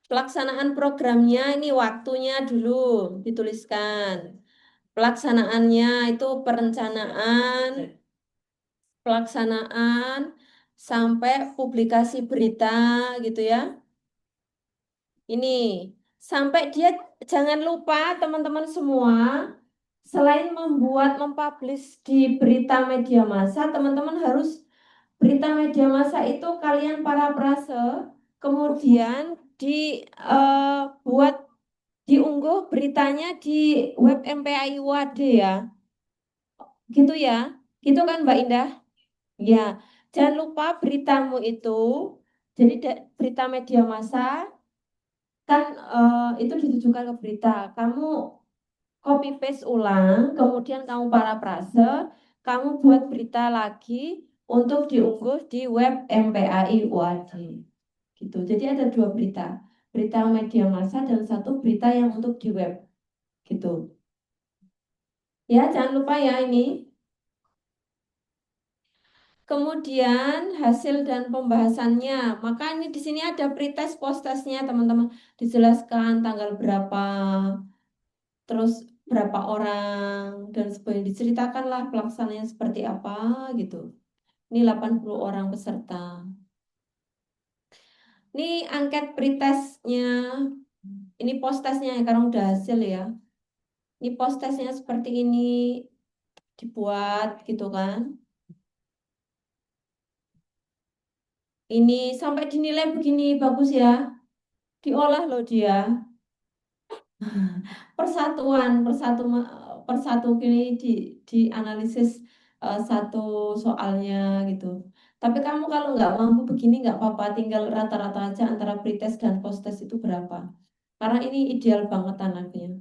Pelaksanaan programnya ini waktunya dulu dituliskan. Pelaksanaannya itu pelaksanaan sampai publikasi berita gitu ya. Ini sampai dia jangan lupa teman-teman semua, selain mempublish di berita media massa, teman-teman harus berita media massa itu kalian parafrase, kemudian dibuat diunggah beritanya di web MPAI UAD ya. Gitu ya. Gitu kan Mbak Indah? Ya. Jangan lupa beritamu itu, jadi berita media massa kan itu ditujukan ke berita. Kamu copy paste ulang, kemudian kamu parafrase, kamu buat berita lagi untuk diunggah di web MPAI UAD. Gitu. Jadi ada 2 berita. Berita media massa dan 1 berita yang untuk di web. Gitu. Ya, jangan lupa ya ini. Kemudian hasil dan pembahasannya. Maka ini di sini ada pretest post-testnya teman-teman. Dijelaskan tanggal berapa, terus berapa orang, dan sebagainya. Diceritakanlah pelaksanaannya seperti apa gitu. Ini 80 orang peserta. Ini angket pretestnya, ini post testnya ya, karena udah hasil ya. Ini post testnya seperti ini dibuat gitu kan. Ini sampai dinilai begini bagus ya. Diolah loh dia. Persatu gini dianalisis satu soalnya gitu. Tapi kamu kalau nggak mampu begini nggak apa-apa, tinggal rata-rata aja antara pretest dan post test itu berapa. Karena ini ideal banget anaknya.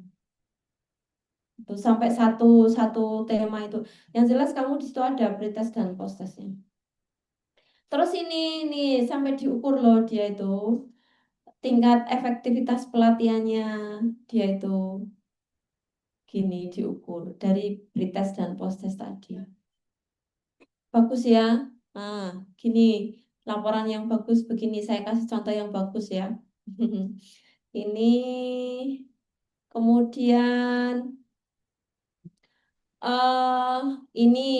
Itu sampai satu satu tema itu. Yang jelas kamu di situ ada pretest dan post testnya. Terus ini nih sampai diukur loh dia itu tingkat efektivitas pelatihannya dia itu gini diukur dari pretest dan post test tadi. Bagus ya. Nah, gini laporan yang bagus begini saya kasih contoh yang bagus ya. Ini kemudian ini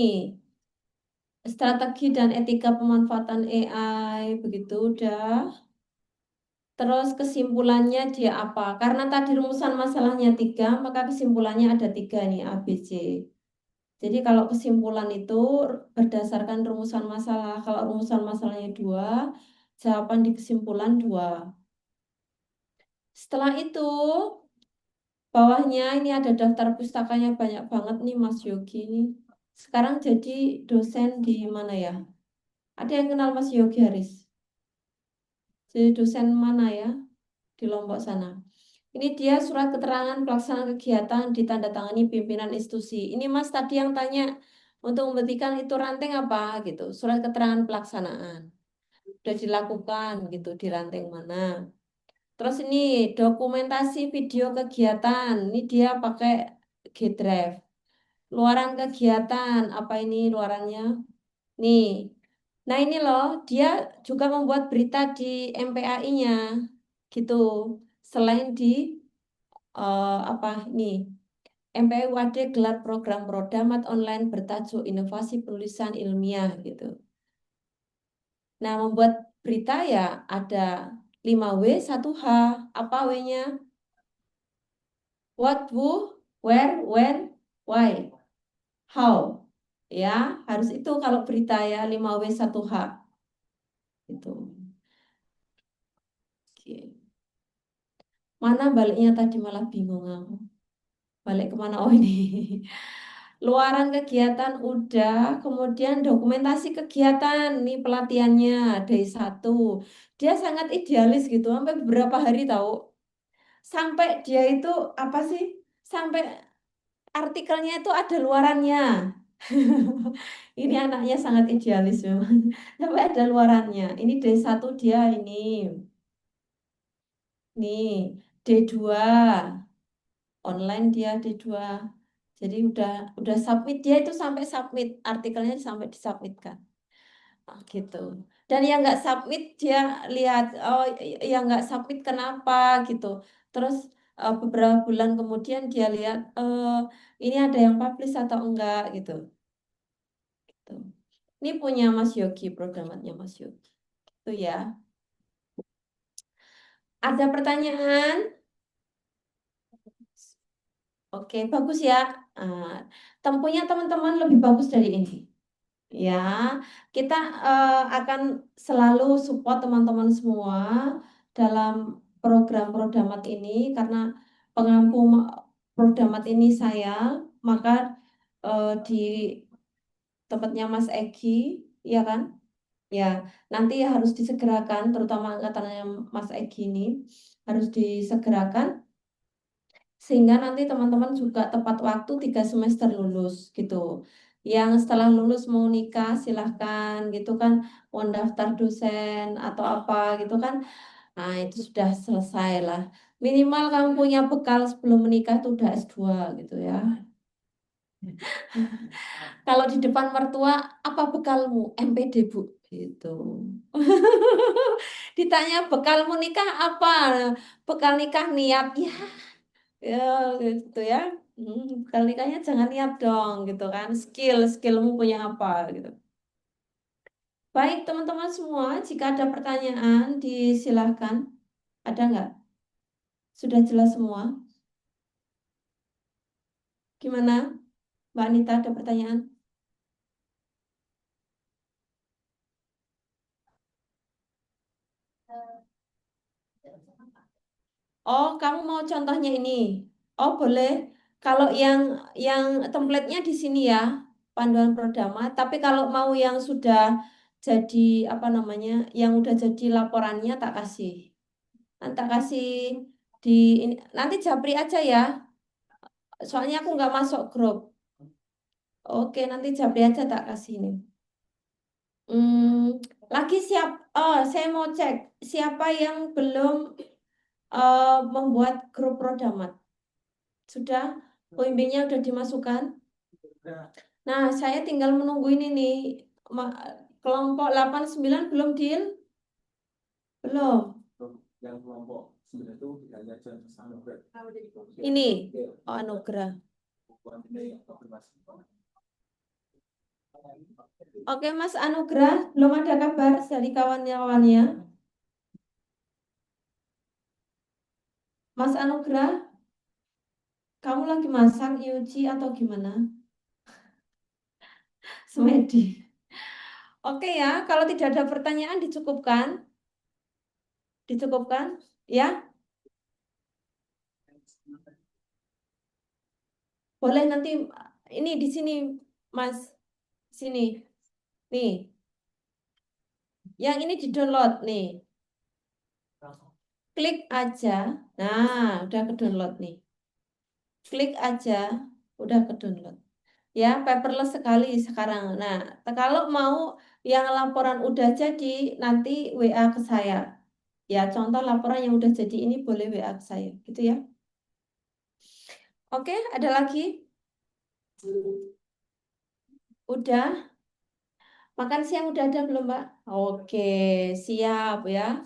strategi dan etika pemanfaatan AI begitu udah. Terus kesimpulannya dia apa? Karena tadi rumusan masalahnya 3, maka kesimpulannya ada 3 nih A, B, C. Jadi kalau kesimpulan itu berdasarkan rumusan masalah. Kalau rumusan masalahnya 2, jawaban di kesimpulan 2. Setelah itu, bawahnya ini ada daftar pustakanya banyak banget nih Mas Yogi ini. Sekarang jadi dosen di mana ya? Ada yang kenal Mas Yogi Haris? Jadi dosen mana ya? Di Lombok sana. Ini dia surat keterangan pelaksanaan kegiatan ditandatangani pimpinan institusi. Ini Mas tadi yang tanya untuk membuktikan itu ranting apa gitu. Surat keterangan pelaksanaan. Sudah dilakukan gitu di ranting mana. Terus ini dokumentasi video kegiatan. Ini dia pakai G-Drive. Luaran kegiatan. Apa ini luarannya? Nih. Nah ini loh, dia juga membuat berita di MPAI-nya gitu. Selain di apa nih MPUAD gelar program Prodamat online bertajuk Inovasi Penulisan Ilmiah gitu. Nah, membuat berita ya ada 5W, 1H. Apa W-nya? What, who, where, when, why, how. Ya, harus itu kalau berita ya 5W, 1H. Itu. Oke. Mana baliknya tadi malah bingung aku. Balik kemana? Oh ini. Luaran kegiatan udah, kemudian dokumentasi kegiatan, nih pelatihannya D1. Dia sangat idealis gitu, sampai beberapa hari tahu. Sampai dia itu apa sih? Sampai artikelnya itu ada luarannya. Ini anaknya sangat idealis memang. Sampai ada luarannya. Ini D1 dia ini. Nih, D2 online dia D2. Jadi udah submit dia itu sampai submit artikelnya sampai disubmitkan. Ah, gitu. Dan yang nggak submit dia lihat oh yang nggak submit kenapa gitu. Terus beberapa bulan kemudian dia lihat ini ada yang publish atau enggak gitu. Gitu. Ini punya Mas Yogi, programnya Mas Yogi. Itu ya. Ada pertanyaan? Oke, bagus ya. Tempuhnya teman-teman lebih bagus dari ini. Ya, kita akan selalu support teman-teman semua dalam program Prodamat ini karena pengampu Prodamat ini saya, maka di tempatnya Mas Egi, ya kan? Ya, nanti harus disegerakan, terutama angkatannya Mas Egi ini harus disegerakan sehingga nanti teman-teman juga tepat waktu 3 semester lulus gitu. Yang setelah lulus mau nikah silahkan gitu kan, mau daftar dosen atau apa gitu kan. Nah itu sudah selesai lah. Minimal kamu punya bekal sebelum menikah tuh udah S2 gitu ya. Kalau di depan mertua, apa bekalmu? MPD Bu. Gitu. Ditanya bekalmu nikah apa? Bekal nikah niat. Ya gitu ya. Bekal nikahnya jangan niat dong gitu kan. Skillmu punya apa gitu. Baik, teman-teman semua, jika ada pertanyaan, disilahkan. Ada nggak? Sudah jelas semua? Gimana? Mbak Anita, ada pertanyaan? Oh, kamu mau contohnya ini? Oh, boleh. Kalau yang template-nya di sini ya, panduan Prodama. Tapi kalau mau yang sudah jadi apa namanya, yang udah jadi laporannya tak kasih. Nanti tak kasih di ini. Nanti japri aja ya. Soalnya aku nggak masuk grup. Oke, nanti japri aja tak kasih ini. Lagi siap. Oh, saya mau cek siapa yang belum membuat grup Prodamat. Sudah, pembimbingnya sudah dimasukkan. Nah, saya tinggal menunggu ini nih. Kelompok 89 belum deal? Belum. Yang kelompok 9 itu tidak aja anugerah. Ini, oh, anugerah. Oke, Mas Anugrah, belum ada kabar dari kawan-kawannya. Mas Anugrah, kamu lagi masak Yuji atau gimana? Semedi. Oke ya, kalau tidak ada pertanyaan dicukupkan. Dicukupkan, ya? Boleh nanti ini di sini, Mas. Sini. Nih. Yang ini di-download nih. Klik aja. Nah, udah ke-download nih. Klik aja, udah ke-download. Ya, paperless sekali sekarang. Nah, kalau mau yang laporan udah jadi, nanti WA ke saya. Ya, contoh laporan yang udah jadi ini boleh WA ke saya, gitu ya. Oke, ada lagi? Udah? Makan siang udah ada belum, Mbak? Oke, siap ya.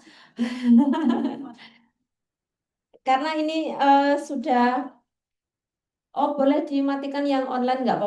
Karena ini sudah, oh boleh dimatikan yang online nggak Pak?